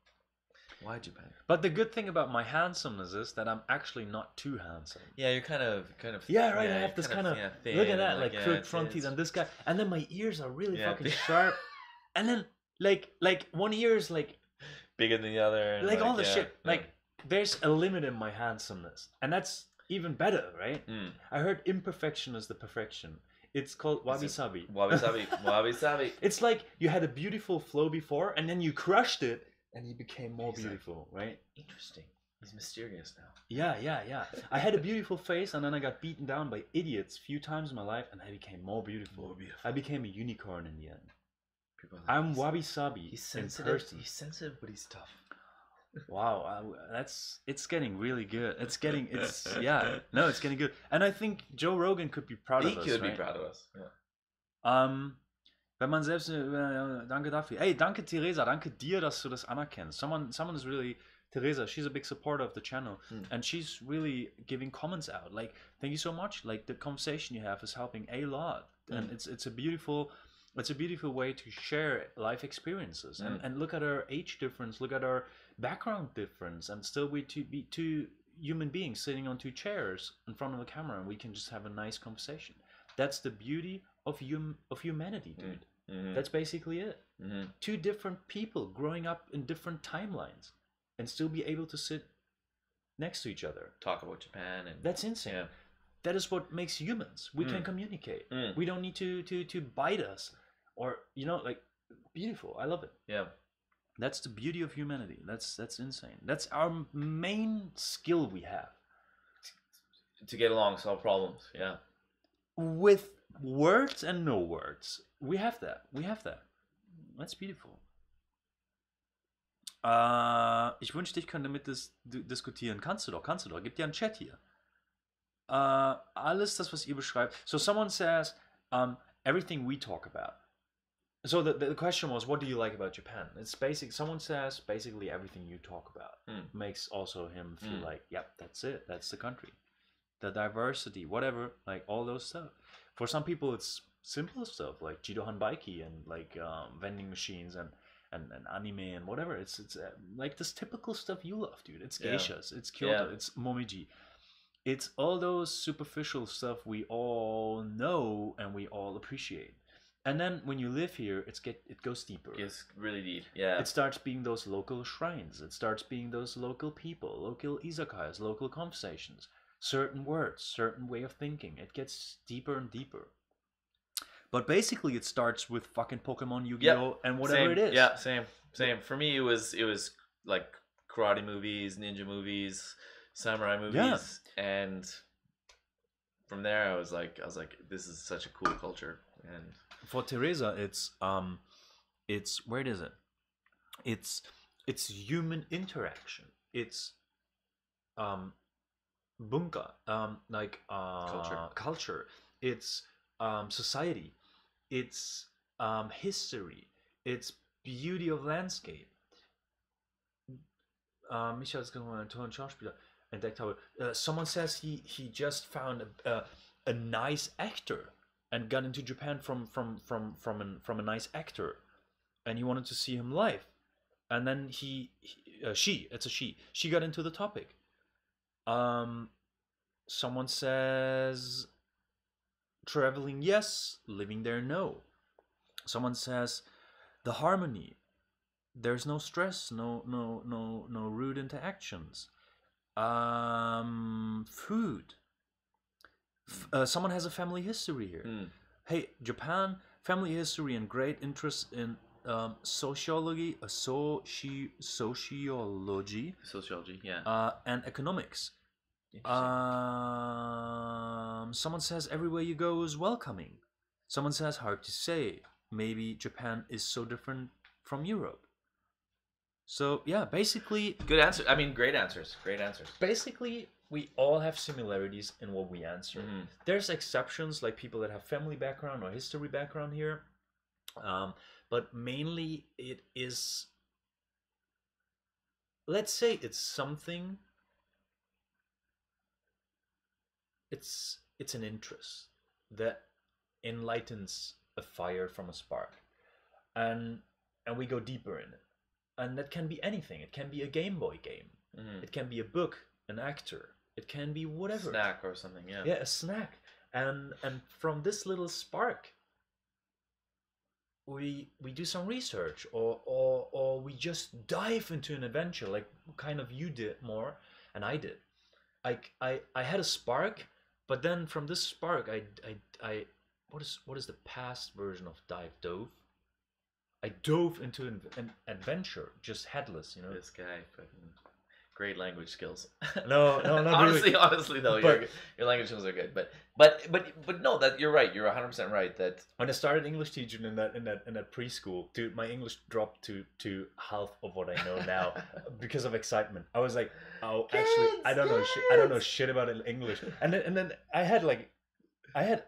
why Japan? But the good thing about my handsomeness is that I'm actually not too handsome. Yeah, you're kind of. Yeah, right. I have this kind of. Look at that, like crooked front teeth, and this guy, and then my ears are really fucking sharp, and then like one ear is like bigger than the other, and like all the shit. Like there's a limit in my handsomeness, and that's even better, right? I heard imperfection is the perfection. It's called wabi-sabi. Wabi-sabi. It's like you had a beautiful flow before, and then you crushed it, and you became more beautiful, right? Interesting. He's mysterious now. Yeah. I had a beautiful face, and then I got beaten down by idiots a few times in my life, and I became more beautiful. I became a unicorn in the end. I'm wabi-sabi. He's sensitive. He's sensitive, but he's tough. Wow, it's getting really good. It's getting good. And I think Joe Rogan could be proud of us. He could be proud of us. Wenn man selbst danke dafür. Hey, danke Theresa, danke dir, dass du das anerkennst. Someone is really Teresa, she's a big supporter of the channel, and she's really giving comments out. Like, thank you so much. Like, the conversation you have is helping a lot, and it's a beautiful way to share life experiences. And look at our age difference, look at our background difference, and still we be two human beings sitting on two chairs in front of a camera, and we can just have a nice conversation. That's the beauty of humanity, dude. That's basically it. Two different people growing up in different timelines and still be able to sit next to each other, talk about Japan, and that's insane. That is what makes humans. We can communicate. We don't need to bite us, or like, beautiful. I love it. Yeah, that's the beauty of humanity. That's insane. That's our main skill we have, to get along, solve problems. Yeah, with words and no words. We have that. That's beautiful. Ich wünschte, ich könnte mit diskutieren. Kannst du doch. Gib dir einen Chat hier. Alles das, was ihr beschreibt. So someone says, everything we talk about. So the question was, what do you like about Japan? It's basic. Someone says basically everything you talk about makes also him feel like, yep, that's it. That's the country. The diversity, whatever, like all those stuff. For some people, it's simple stuff like Jido Hanbaiki and like vending machines and anime and whatever. It's like this typical stuff you love, dude. It's geishas, it's Kyoto, it's momiji. It's all those superficial stuff we all know and we all appreciate. And then when you live here, it goes deeper. It's really deep. Yeah. It starts being those local shrines. It starts being those local people, local izakayas, local conversations, certain words, certain way of thinking. It gets deeper and deeper. But basically, it starts with fucking Pokemon, Yu-Gi-Oh, and whatever it is. Yeah, same. For me, it was like karate movies, ninja movies, samurai movies, and from there, I was like, this is such a cool culture. And for Teresa, it's where is it? It's human interaction. It's bunka, like culture. It's society. It's history. It's beauty of landscape. Michael ist gerade ein tollen Schauspieler entdeckt habe. Someone says he just found a nice actor and got into Japan from a nice actor, and he wanted to see him live, and then she got into the topic. Someone says traveling, yes. Living there, no. Someone says the harmony. There's no stress, no rude interactions. Food. Someone has a family history here. Hey, Japan, family history and great interest in sociology, yeah, and economics. Someone says everywhere you go is welcoming. Someone says hard to say. Maybe Japan is so different from Europe. So yeah, basically, good answer. I mean, great answers. Basically, we all have similarities in what we answer. There's exceptions, like people that have family background or history background here, but mainly it is, let's say, it's something. It's an interest that enlightens a fire from a spark, and we go deeper in it. And that can be anything. It can be a Game Boy game. It can be a book, an actor. It can be whatever. Snack or something, yeah. Yeah, a snack. And from this little spark, we do some research, or we just dive into an adventure, like kind of you did more, and I did. I had a spark, but then from this spark, I what is the past version of dove? I dove into an adventure, just headless, you know. This guy fucking great language skills. No, not honestly, really. Honestly, though, your language skills are good. But no, that you're right. You're 100% right. That when I started English teaching in that preschool, dude, my English dropped to half of what I know now because of excitement. I was like, oh, actually, I don't know shit about English. And then I had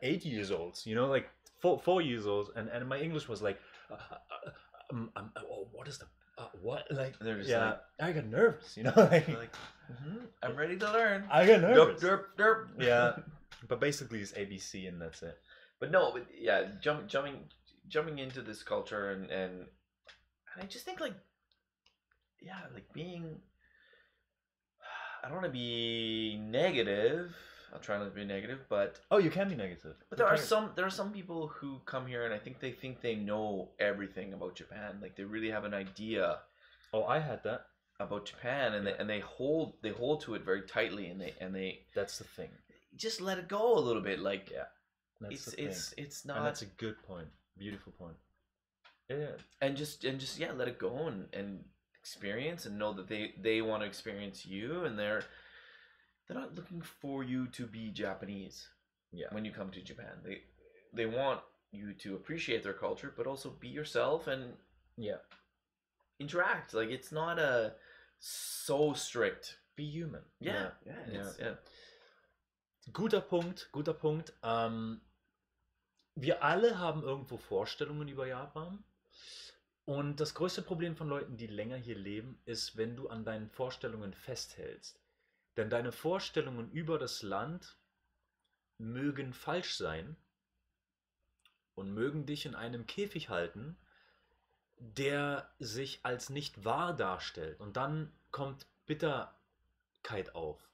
8 years olds, you know, like 4 years olds, and my English was like, what is the what, like, they're just like, I got nervous, you know, like I'm ready to learn. I got nervous. Derp. Yeah, but basically it's ABC and that's it. But no, but yeah, jumping into this culture and I just think like being, I don't want to be negative. I'll try not to be negative, but you can be negative. But there are some people who come here and I think they know everything about Japan. Like they really have an idea. Oh, I had that about Japan, and they hold to it very tightly, and they. That's the thing. Just let it go a little bit, like it's not. And that's a good point, beautiful point. Yeah, and just let it go and experience and know that they want to experience you, and they're not looking for you to be Japanese. Yeah. When you come to Japan, they want you to appreciate their culture, but also be yourself and interact. Like it's not so strict. Be human. Yeah. Guter Punkt. Wir alle haben irgendwo Vorstellungen über Japan. Und das größte Problem von Leuten, die länger hier leben, ist, wenn du an deinen Vorstellungen festhältst. Denn deine Vorstellungen über das Land mögen falsch sein und mögen dich in einem Käfig halten, der sich als nicht wahr darstellt. Und dann kommt Bitterkeit auf.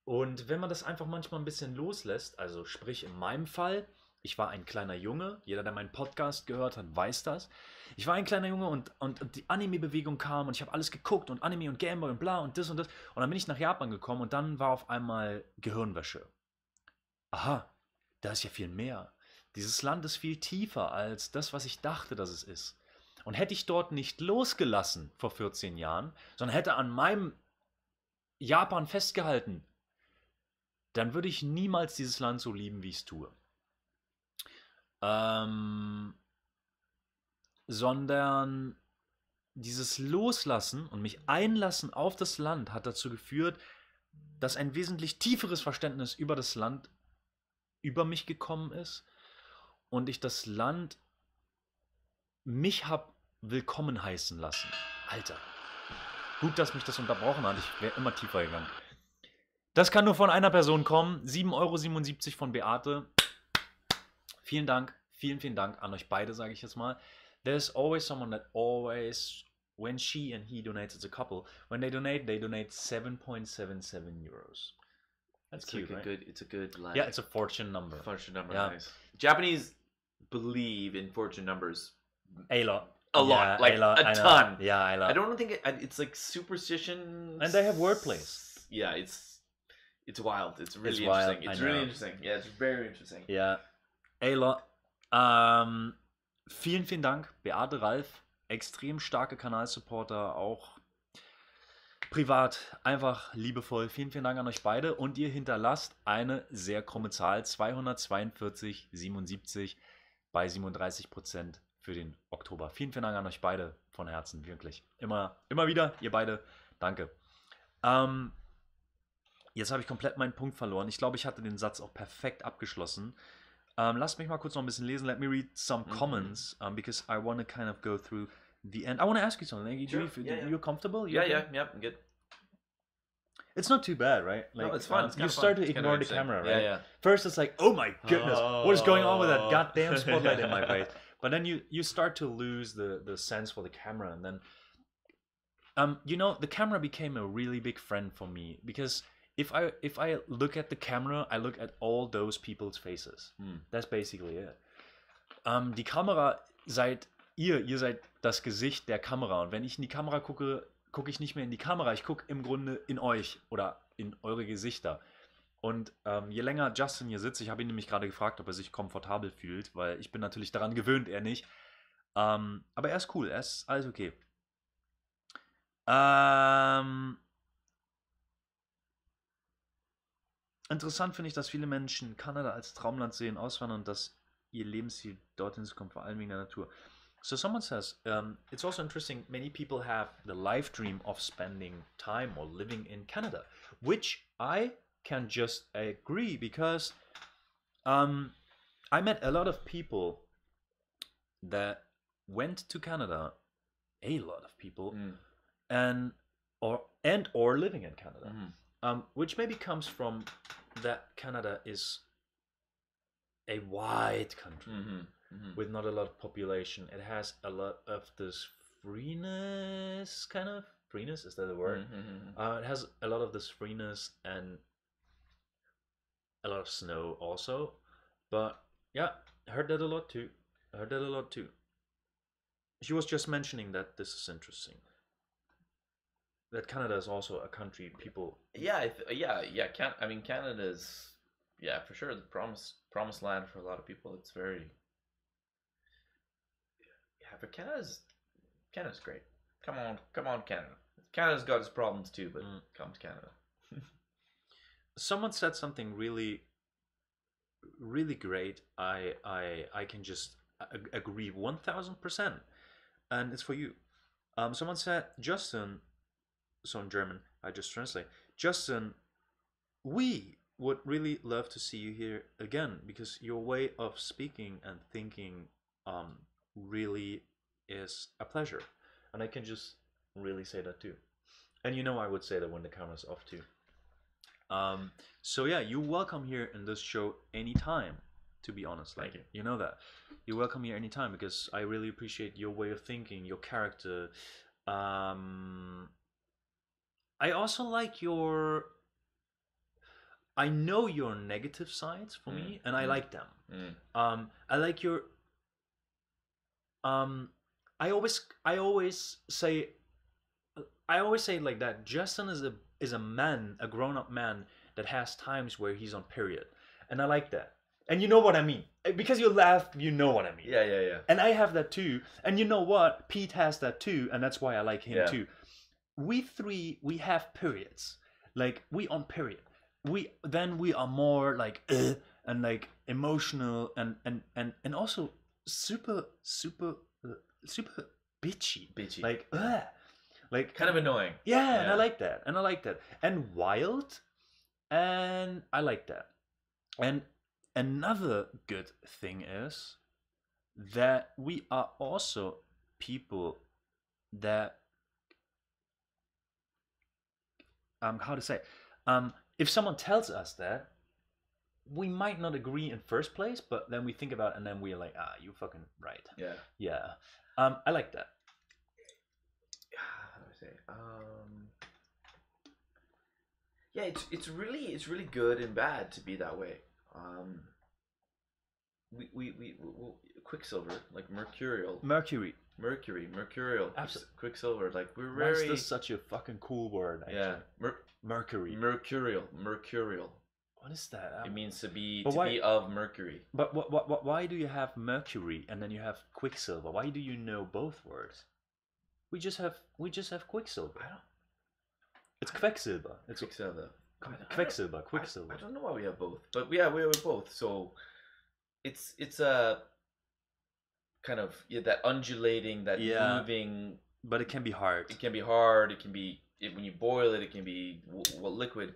Und wenn man das einfach manchmal ein bisschen loslässt, also sprich in meinem Fall, ich war ein kleiner Junge, jeder, der meinen Podcast gehört hat, weiß das. Ich war ein kleiner Junge und die Anime-Bewegung kam und ich habe alles geguckt und Anime und Gameboy und bla und das und das. Und dann bin ich nach Japan gekommen und dann war auf einmal Gehirnwäsche. Aha, da ist ja viel mehr. Dieses Land ist viel tiefer als das, was ich dachte, dass es ist. Und hätte ich dort nicht losgelassen vor 14 Jahren, sondern hätte an meinem Japan festgehalten, dann würde ich niemals dieses Land so lieben, wie ich es tue. Sondern dieses Loslassen und mich einlassen auf das Land hat dazu geführt, dass ein wesentlich tieferes Verständnis über das Land über mich gekommen ist und ich das Land mich habe willkommen heißen lassen. Alter, gut, dass mich das unterbrochen hat. Ich wäre immer tiefer gegangen. Das kann nur von einer Person kommen. 7,77 € von Beate. Vielen Dank. Vielen Dank an euch beide, sage ich jetzt mal. There's always someone that always, when she and he donates, it's a couple, when they donate 7.77 euros. That's cute, right? It's a good line. Yeah, it's a fortune number. Fortune number, yeah. Nice. Japanese believe in fortune numbers. A lot. A lot, like a ton. Yeah, a lot. I don't think it's like superstition. And they have wordplays. Yeah, it's wild. It's really interesting. It's really interesting. Yeah, it's very interesting. Yeah, a lot. Vielen Dank, Beate, Ralf. Extrem starke Kanalsupporter, auch privat, einfach liebevoll. Vielen Dank an euch beide. Und ihr hinterlasst eine sehr krumme Zahl, 242,77 bei 37% für den Oktober. Vielen Dank an euch beide von Herzen, wirklich. Immer wieder, ihr beide. Danke. Jetzt habe ich komplett meinen Punkt verloren. Ich glaube, ich hatte den Satz auch perfekt abgeschlossen. Lasst mich mal kurz noch ein bisschen lesen. Let me read some comments because I want to kind of go through the end. I want to ask you something. Sure. You're comfortable? Yeah, I'm good. It's not too bad, right? Like, no, it's fun. You start to ignore the camera, right? Yeah. First, it's like, oh my goodness, what is going on with that goddamn spotlight in my face? But then you start to lose the sense for the camera, and then, the camera became a really big friend for me because if I look at the camera, I look at all those people's faces. That's basically it. Die Kamera seid ihr seid das Gesicht der Kamera. Und wenn ich in die Kamera gucke, gucke ich nicht mehr in die Kamera. Ich gucke im Grunde in euch oder in eure Gesichter. Und je länger Justin hier sitzt, ich habe ihn nämlich gerade gefragt, ob er sich komfortabel fühlt, weil ich bin natürlich daran gewöhnt, er nicht. Aber er ist cool, er ist alles okay. Interessant finde ich, dass viele Menschen Kanada als Traumland sehen, auswandern und dass ihr Lebensziel dorthin zu kommen, vor allem wegen der Natur. So someone says, it's also interesting, many people have the life dream of spending time or living in Canada, which I can just agree because I met a lot of people that went to Canada, a lot of people, and or living in Canada, which maybe comes from that Canada is a wide country with not a lot of population. It has a lot of this freeness, kind of freeness. Is that the word? It has a lot of this freeness and a lot of snow also. But yeah, I heard that a lot too. She was just mentioning that this is interesting. That Canada is also a country people. Yeah. I mean, Canada's for sure the promised land for a lot of people. It's very but Canada's great. Come on, Canada. Canada's got its problems too, but come to Canada. Someone said something really, really great. I can just agree 1000%, and it's for you. Someone said, Justin. So in German, I just translate. Justin, we would really love to see you here again because your way of speaking and thinking really is a pleasure. And I can just really say that too. And I would say that when the camera's off too. So yeah, you're welcome here in this show anytime, to be honest. Thank you. You know that. You're welcome here anytime because I really appreciate your way of thinking, your character. I also like I know your negative sides for me, and I like them. I like your. I always say it like that. Justin is a man, a grown-up man that has times where he's on period, and I like that. And you know what I mean, because you laugh, you know what I mean. Yeah. And I have that too, and you know what? Pete has that too, and that's why I like him too. We three, we have periods. Like we on period. We are more like and like emotional and also super bitchy. Like kind of annoying. Yeah, and I like that. And wild, and I like that. And another good thing is that we are also people that how to say, if someone tells us that, we might not agree in first place, but then we think about it and then we're like, you fucking right. Yeah. I like that. How do I say? Yeah, it's really good and bad to be that way. We Quicksilver, like mercurial. Mercury. Mercurial. Absolutely. Quicksilver, like we're very. Why is this such a fucking cool word? Actually? Yeah. Mercury. Mercurial. What is that? It means to be be of Mercury. But why do you have Mercury and then you have Quicksilver? Why do you know both words? We just have Quicksilver. It's Quecksilber. It's Quicksilver. Quicksilver. I don't know why we have both, but we have both. So it's a kind of that undulating, that moving. But it can be hard. It can be when you boil it. It can be liquid.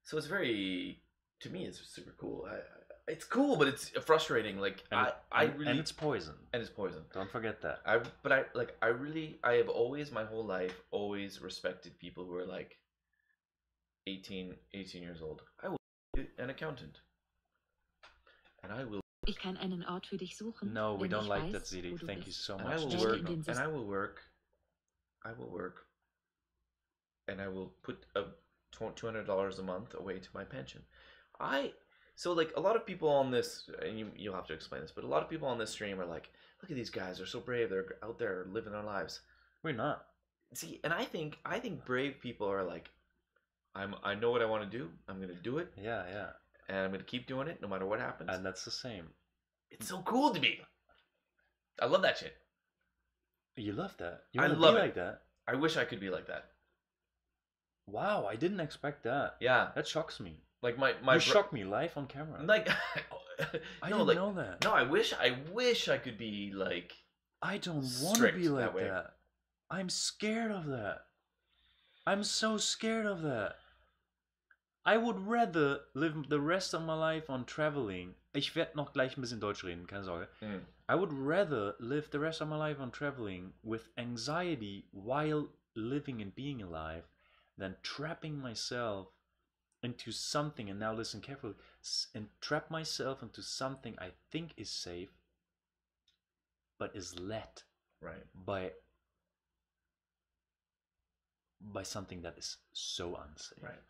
So it's very, to me, it's super cool. It's cool, but it's frustrating. Like and it's poison. Don't forget that. I have always, my whole life, always respected people who are like 18 years old. I will be an accountant, and I will. Ich kann einen Ort für dich suchen. No, we don't like that, Zidi. Thank you so much. I will work, and I will put $200 a month away to my pension. So like a lot of people on this, and you'll have to explain this, but a lot of people on this stream are like, look at these guys, they're so brave, they're out there living their lives. We're not. See, and I think brave people are like, I know what I want to do, I'm gonna do it. Yeah. And I'm gonna keep doing it no matter what happens. And that's the same. It's so cool to me. I love that shit. You love that. I love it. Like that. I wish I could be like that. Wow, I didn't expect that. Yeah. That shocks me. Like my you shocked me live on camera. Like I didn't know that. No, I wish I could be like. I don't want to be like that. I'm scared of that. I'm so scared of that. I would rather live the rest of my life on traveling. Ich werde noch gleich ein bisschen Deutsch reden, keine Sorge. I would rather live the rest of my life on traveling with anxiety while living and being alive than trapping myself into something, and now listen carefully, and trap myself into something I think is safe, but is led by something that is so unsafe. Right.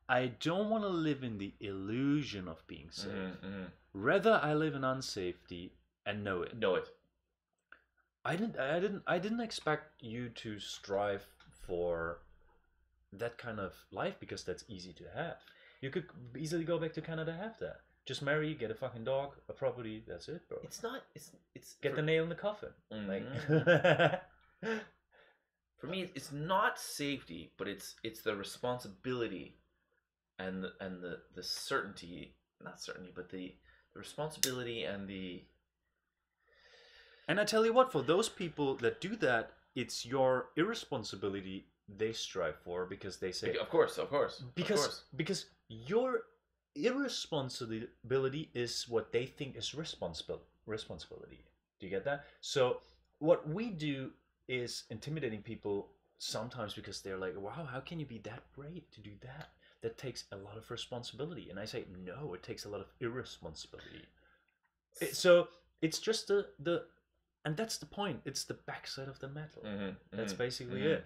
I don't want to live in the illusion of being safe. Rather, I live in unsafety and know it. I didn't expect you to strive for that kind of life because that's easy to have. You could easily go back to Canada and have that. Just marry, get a fucking dog, a property. That's it, bro. It's get the nail in the coffin. Like. For me, it's not safety, but it's the responsibility. And the certainty, not certainty, but the responsibility and the... And I tell you what, for those people that do that, it's your irresponsibility they strive for, because they say... Of course. Because your irresponsibility is what they think is responsibility. Do you get that? So what we do is intimidating people sometimes because they're like, wow, how can you be that brave to do that? That takes a lot of responsibility. And I say, no, it takes a lot of irresponsibility. So it's just and that's the point. It's the backside of the metal. That's basically it.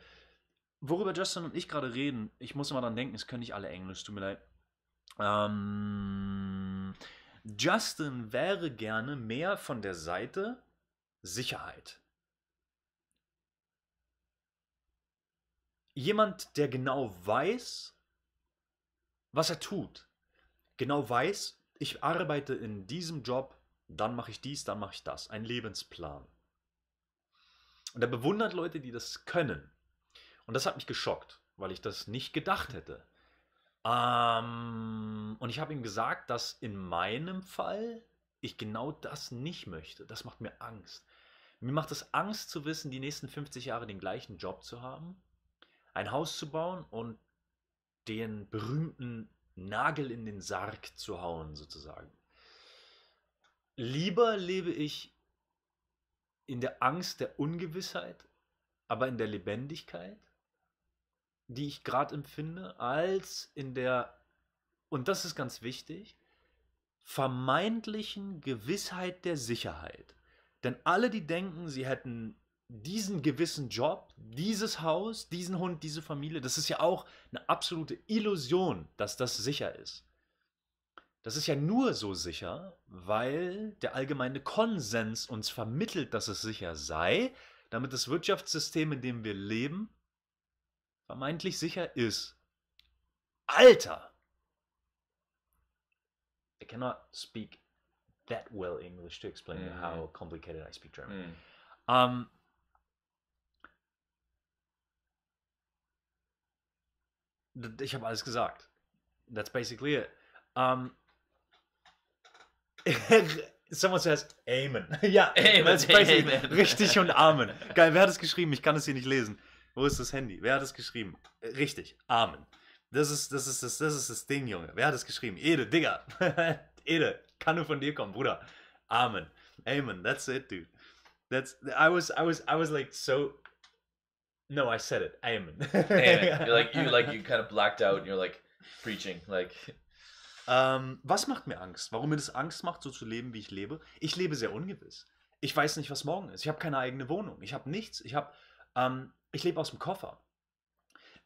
Worüber Justin und ich gerade reden, ich muss immer dran denken, es können nicht alle Englisch, tut mir leid. Justin wäre gerne mehr von der Seite Sicherheit. Jemand, der genau weiß, was er tut. Genau weiß, ich arbeite in diesem Job, dann mache ich dies, dann mache ich das. Ein Lebensplan. Und er bewundert Leute, die das können. Und das hat mich geschockt, weil ich das nicht gedacht hätte. Und ich habe ihm gesagt, dass in meinem Fall ich genau das nicht möchte. Das macht mir Angst. Mir macht es Angst zu wissen, die nächsten 50 Jahre den gleichen Job zu haben, ein Haus zu bauen und den berühmten Nagel in den Sarg zu hauen, sozusagen. Lieber lebe ich in der Angst der Ungewissheit, aber in der Lebendigkeit, die ich gerade empfinde, als in der, und das ist ganz wichtig, vermeintlichen Gewissheit der Sicherheit. Denn alle, die denken, sie hätten diesen gewissen Job, dieses Haus, diesen Hund, diese Familie, das ist ja auch eine absolute Illusion, dass das sicher ist. Das ist ja nur so sicher, weil der allgemeine Konsens uns vermittelt, dass es sicher sei, damit das Wirtschaftssystem, in dem wir leben, vermeintlich sicher ist. Alter! I cannot speak that well English to explain how complicated I speak German. Ich habe alles gesagt. That's basically it. Someone says Amen. Ja, Amen, that's basically Amen. Richtig und Amen. Geil, wer hat es geschrieben? Ich kann es hier nicht lesen. Wo ist das Handy? Wer hat es geschrieben? Richtig, Amen. Das ist das Ding, Junge. Wer hat es geschrieben? Ede, Digga. Ede, kann nur von dir kommen, Bruder. Amen. Amen. That's it, dude. I was like so. No, I said it. Amen. Amen. You kind of blacked out and you're like preaching. Like. Was macht mir Angst? Warum mir das Angst macht, so zu leben, wie ich lebe? Ich lebe sehr ungewiss. Ich weiß nicht, was morgen ist. Ich habe keine eigene Wohnung. Ich habe nichts. Ich lebe aus dem Koffer.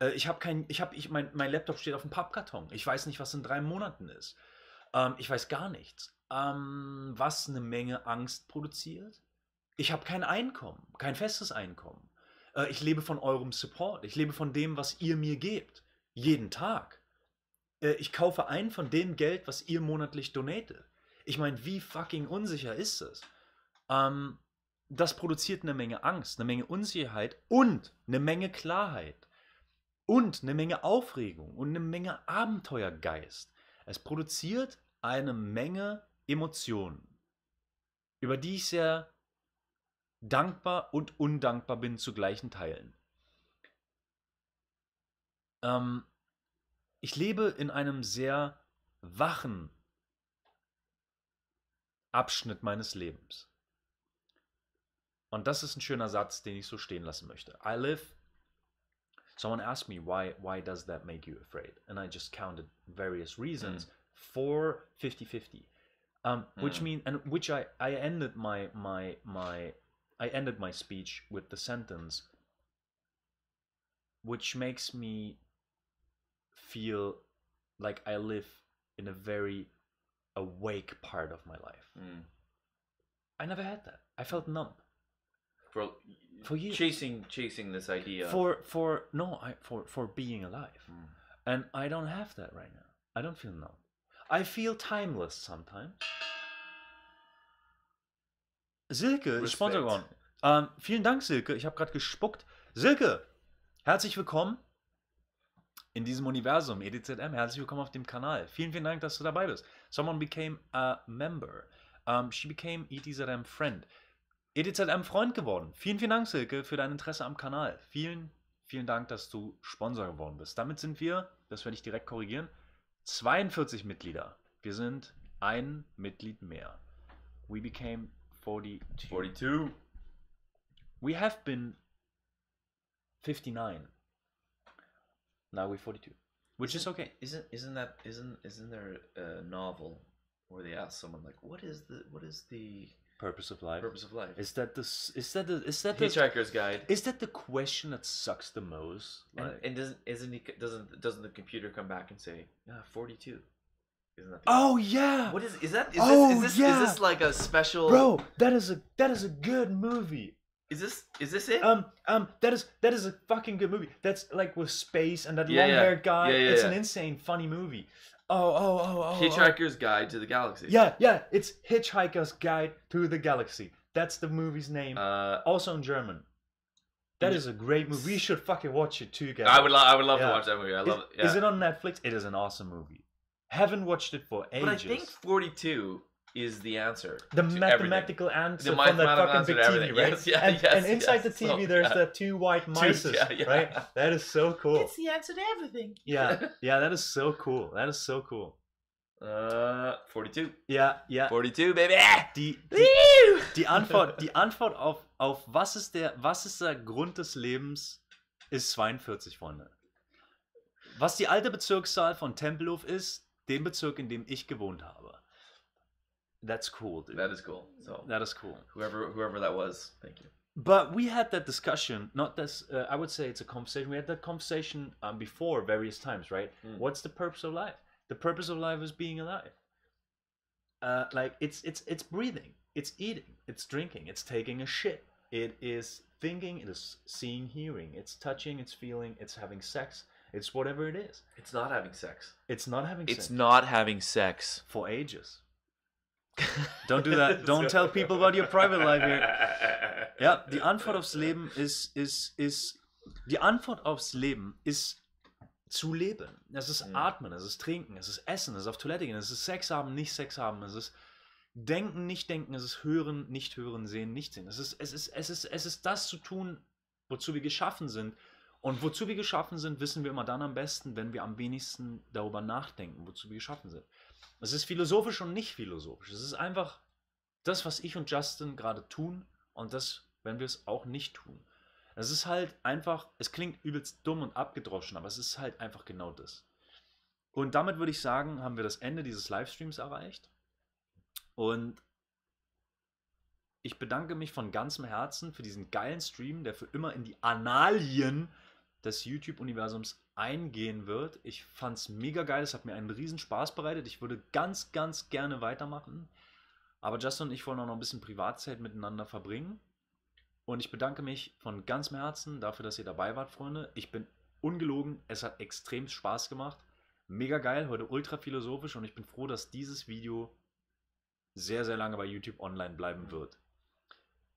Mein Laptop steht auf dem Pappkarton. Ich weiß nicht, was in 3 Monaten ist. Ich weiß gar nichts. Was eine Menge Angst produziert. Ich habe kein Einkommen, kein festes Einkommen. Ich lebe von eurem Support. Ich lebe von dem, was ihr mir gebt. Jeden Tag. Ich kaufe ein von dem Geld, was ihr monatlich donatet. Ich meine, wie fucking unsicher ist es? Das produziert eine Menge Angst, eine Menge Unsicherheit und eine Menge Klarheit. Und eine Menge Aufregung und eine Menge Abenteuergeist. Es produziert eine Menge Emotionen, über die ich sehr dankbar und undankbar bin zu gleichen Teilen. Ich lebe in einem sehr wachen Abschnitt meines Lebens. Und das ist ein schöner Satz, den ich so stehen lassen möchte. I live. Someone asked me, why does that make you afraid? And I just counted various reasons for 50-50. Which I ended I ended my speech with the sentence, which makes me feel like I live in a very awake part of my life. I never had that. I felt numb. For you, chasing this idea. For being alive. And I don't have that right now. I don't feel numb. I feel timeless sometimes. Silke ist Sponsor geworden. Vielen Dank, Silke. Ich habe gerade gespuckt. Silke, herzlich willkommen in diesem Universum, ETzM. Herzlich willkommen auf dem Kanal. Vielen, vielen Dank, dass du dabei bist. Someone became a member. She became ETzM friend. ETzM Freund geworden. Vielen, vielen Dank, Silke, für dein Interesse am Kanal. Vielen, vielen Dank, dass du Sponsor geworden bist. Damit sind wir, das werde ich direkt korrigieren, 42 Mitglieder. Wir sind ein Mitglied mehr. We became 42. 42. We have been 59. Now we're 42. Which is okay. Isn't there a novel where they ask someone like, what is the purpose of life? Purpose of life. Is that Hitchhiker's Guide? Is that the question that sucks the most? Like, and doesn't the computer come back and say, 42? Isn't that? Oh yeah. What is that? Is this like a special? Bro, that is a good movie. Is this it? That is a fucking good movie. That's like with space and that long-haired guy. It's an insane funny movie. Oh. Hitchhiker's Guide to the Galaxy. Yeah. It's Hitchhiker's Guide to the Galaxy. That's the movie's name. Also in German. That is a great movie. We should fucking watch it together. I would love to watch that movie. I love it. Yeah. Is it on Netflix? It is an awesome movie. Haven't watched it for ages. But I think 42 is the answer. The mathematical answer from that fucking big TV, right? Yes, and inside the TV, there's the two white mice, right? That is so cool. It's the answer to everything. Yeah, that is so cool. 42. Ja. 42, baby! Die Antwort auf was ist der Grund des Lebens, ist 42, Freunde. Was die alte Bezirkszahl von Tempelhof ist, dem Bezirk, in dem ich gewohnt habe. That's cool, dude. That is cool. So that is cool. Whoever that was, thank you. But we had that discussion, not this, I would say it's a conversation. We had that conversation before various times, right? What's the purpose of life? The purpose of life is being alive. Like it's breathing, it's eating, it's drinking, it's taking a shit. It is thinking, it is seeing, hearing, it's touching, it's feeling, it's having sex. It's whatever it is. It's not having sex. It's not having sex. It's not having sex. For ages. Don't do that. Don't tell people about your private life here. Ja, die Antwort aufs Leben die Antwort aufs Leben ist zu leben. Es ist atmen, es ist trinken, es ist essen, es ist auf Toilette gehen, es ist Sex haben, nicht Sex haben, es ist denken, nicht denken, es ist hören, nicht hören, sehen, nicht sehen. Es ist das zu tun, wozu wir geschaffen sind. Und wozu wir geschaffen sind, wissen wir immer dann am besten, wenn wir am wenigsten darüber nachdenken, wozu wir geschaffen sind. Es ist philosophisch und nicht philosophisch. Es ist einfach das, was ich und Justin gerade tun und das, wenn wir es auch nicht tun. Es ist halt einfach, es klingt übelst dumm und abgedroschen, aber es ist halt einfach genau das. Und damit würde ich sagen, haben wir das Ende dieses Livestreams erreicht. Und ich bedanke mich von ganzem Herzen für diesen geilen Stream, der für immer in die Annalien des YouTube-Universums eingehen wird. Ich fand es mega geil, es hat mir einen riesen Spaß bereitet. Ich würde ganz, ganz gerne weitermachen. Aber Justin und ich wollen auch noch ein bisschen Privatzeit miteinander verbringen. Und ich bedanke mich von ganzem Herzen dafür, dass ihr dabei wart, Freunde. Ich bin ungelogen, es hat extrem Spaß gemacht. Mega geil, heute ultra philosophisch und ich bin froh, dass dieses Video sehr, sehr lange bei YouTube online bleiben wird.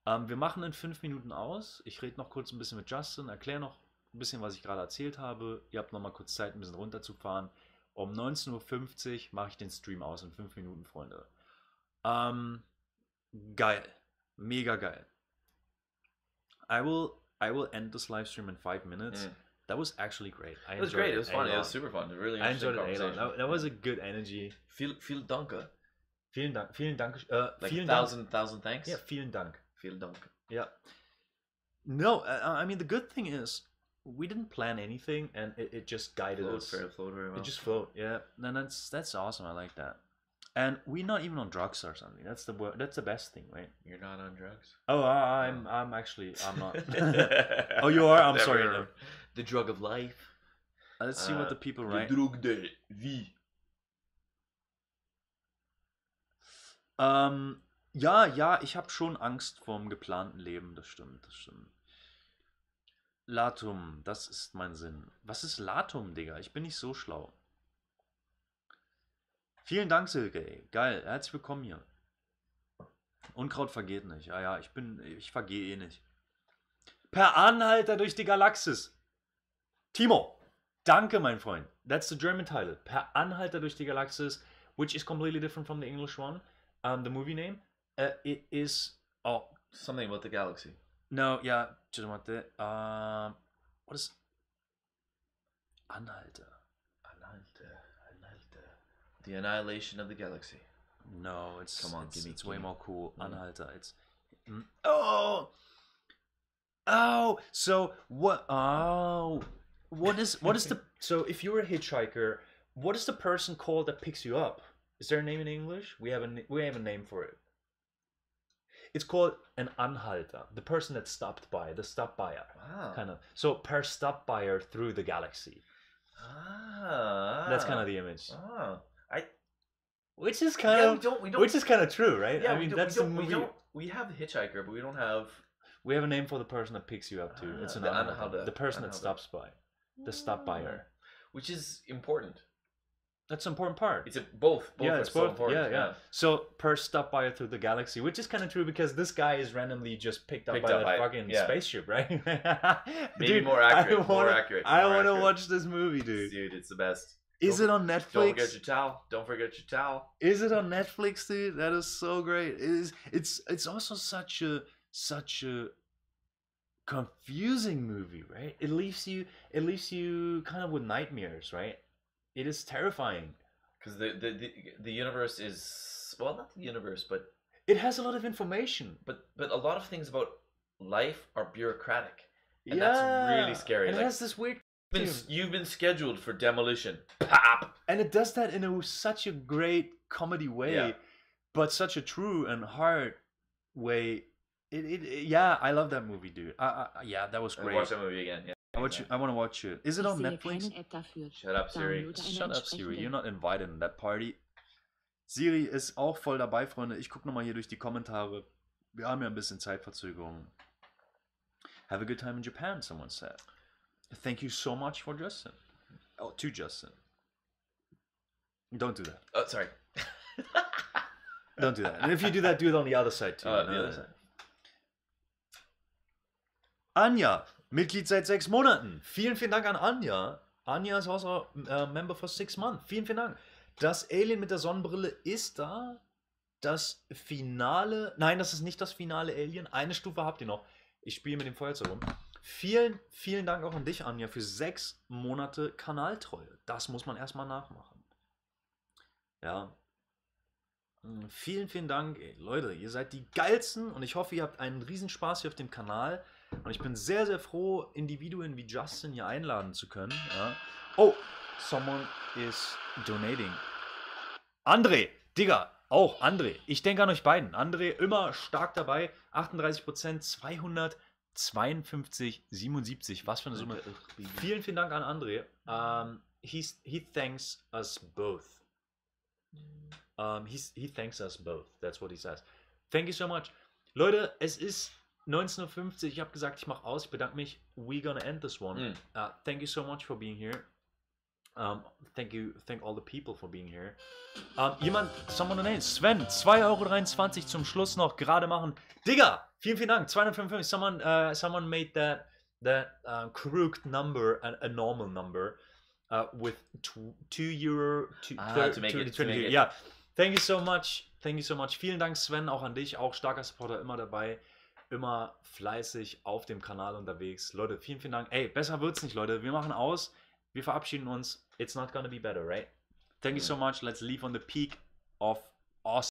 Wir machen in 5 Minuten aus. Ich rede noch kurz ein bisschen mit Justin, erkläre noch ein bisschen, was ich gerade erzählt habe. Ihr habt noch mal kurz Zeit, ein bisschen runterzufahren. Um 19:50 Uhr mache ich den Stream aus in 5 Minuten, Freunde. Geil. Mega geil. I will end this live stream in 5 minutes. That was actually great. It was great. It was fun. It was super fun. Really interesting conversation. That was a good energy. Vielen Danke. Vielen Dank. Vielen Dank. Like vielen thousand thanks? Yeah, vielen Dank. Vielen Dank. Yeah. No, I mean, the good thing is, we didn't plan anything, and it just guided us. Flowed very well. It just flowed, yeah. And that's awesome. I like that. And we're not even on drugs or something. That's the best thing, right? You're not on drugs? Oh, I'm not. Oh, you are? I'm sorry. No. The drug of life. Let's see what the people write. Die Droge de vie. Ja, ich habe schon Angst vorm geplanten Leben. Das stimmt. Latum, das ist mein Sinn. Was ist Latum, Digga? Ich bin nicht so schlau. Vielen Dank, Silke, ey. Geil, herzlich willkommen hier. Unkraut vergeht nicht. Ja, ich vergehe eh nicht. Per Anhalter durch die Galaxis. Timo, danke, mein Freund. That's the German title. Per Anhalter durch die Galaxis, which is completely different from the English one. The movie name. It is... Oh. Something about the galaxy. No, yeah, just warte. What is... Anhalter. The annihilation of the galaxy. No, it's... Come on, it's way more cool. Anhalter, it's... So, what... Oh... What is the... So, if you're a hitchhiker, what is the person called that picks you up? Is there a name in English? We have a name for it. It's called an Anhalter. The person that stopped by, the stop-buyer. Wow. Kind of. So, per stop-buyer through the galaxy. That's kind of the image. Which is kind of true, right? Yeah, I mean, that's the movie. We have the hitchhiker, but we don't have... We have a name for the person that picks you up too. It's an Anhalter. The person that stops by. The stop-buyer. Which is important. That's an important part. It's both. Yeah, it's both. So yeah. So per stop-buyer through the galaxy, which is kind of true because this guy is randomly just picked up by that fucking spaceship, right? Maybe dude, more accurate. I want to watch this movie, dude. Dude, it's the best. Is it on Netflix? Don't forget your towel. Is it on Netflix, dude? That is so great. It's also such a confusing movie, right? It leaves you kind of with nightmares, right? It is terrifying. Because the universe is, well, not the universe, but it has a lot of information. But a lot of things about life are bureaucratic. And that's really scary. And it has this weird... You've been scheduled for demolition. Pop! And it does that in such a great comedy way, but such a true and hard way. I love that movie, dude. Yeah, that was great. Watch that movie again. Yeah. I want to watch it. Is it on Netflix? Shut up, Siri. Shut up, Siri. You're not invited in that party. Siri ist auch voll dabei, Freunde. Ich gucke nochmal hier durch die Kommentare. Wir haben ja ein bisschen Zeitverzögerung. Have a good time in Japan, someone said. Thank you so much for Justin. Oh, to Justin. Don't do that. Oh, sorry. Don't do that. And if you do that, do it on the other side too. The other side. Anja, Mitglied seit 6 Monaten. Vielen Dank an Anja. Anja ist also Member for 6 months. Vielen Dank. Das Alien mit der Sonnenbrille ist da. Das Finale... Nein, das ist nicht das finale Alien. Eine Stufe habt ihr noch. Ich spiele mit dem Feuerzeug rum. Vielen Dank auch an dich, Anja, für 6 Monate Kanaltreue. Das muss man erstmal nachmachen. Ja. Vielen Dank, ey. Leute, ihr seid die geilsten und ich hoffe, ihr habt einen Riesenspaß hier auf dem Kanal. Und ich bin sehr, sehr froh, Individuen wie Justin hier einladen zu können. Ja. Oh, someone is donating. André, Digga, auch André. Ich denke an euch beiden. André, immer stark dabei. 38%, 252,77. Was für eine Summe. Vielen Dank an André. He thanks us both. He thanks us both. That's what he says. Thank you so much. Leute, es ist 19:50 Uhr. Ich habe gesagt, ich mache aus. Ich bedanke mich. We're gonna end this one. Thank you so much for being here. Thank all the people for being here. Someone named Sven, 2,23 € zum Schluss noch gerade machen. Digga, vielen Dank. 255. Someone made that crooked number a normal number. with €2 to make it. Yeah, thank you so much. Thank you so much. Vielen Dank, Sven, auch an dich, auch starker Supporter, immer dabei, immer fleißig auf dem Kanal unterwegs. Leute, vielen, vielen Dank. Ey, besser wird's nicht, Leute. Wir machen aus. Wir verabschieden uns. It's not gonna be better, right? Thank you so much. Let's leave on the peak of awesome.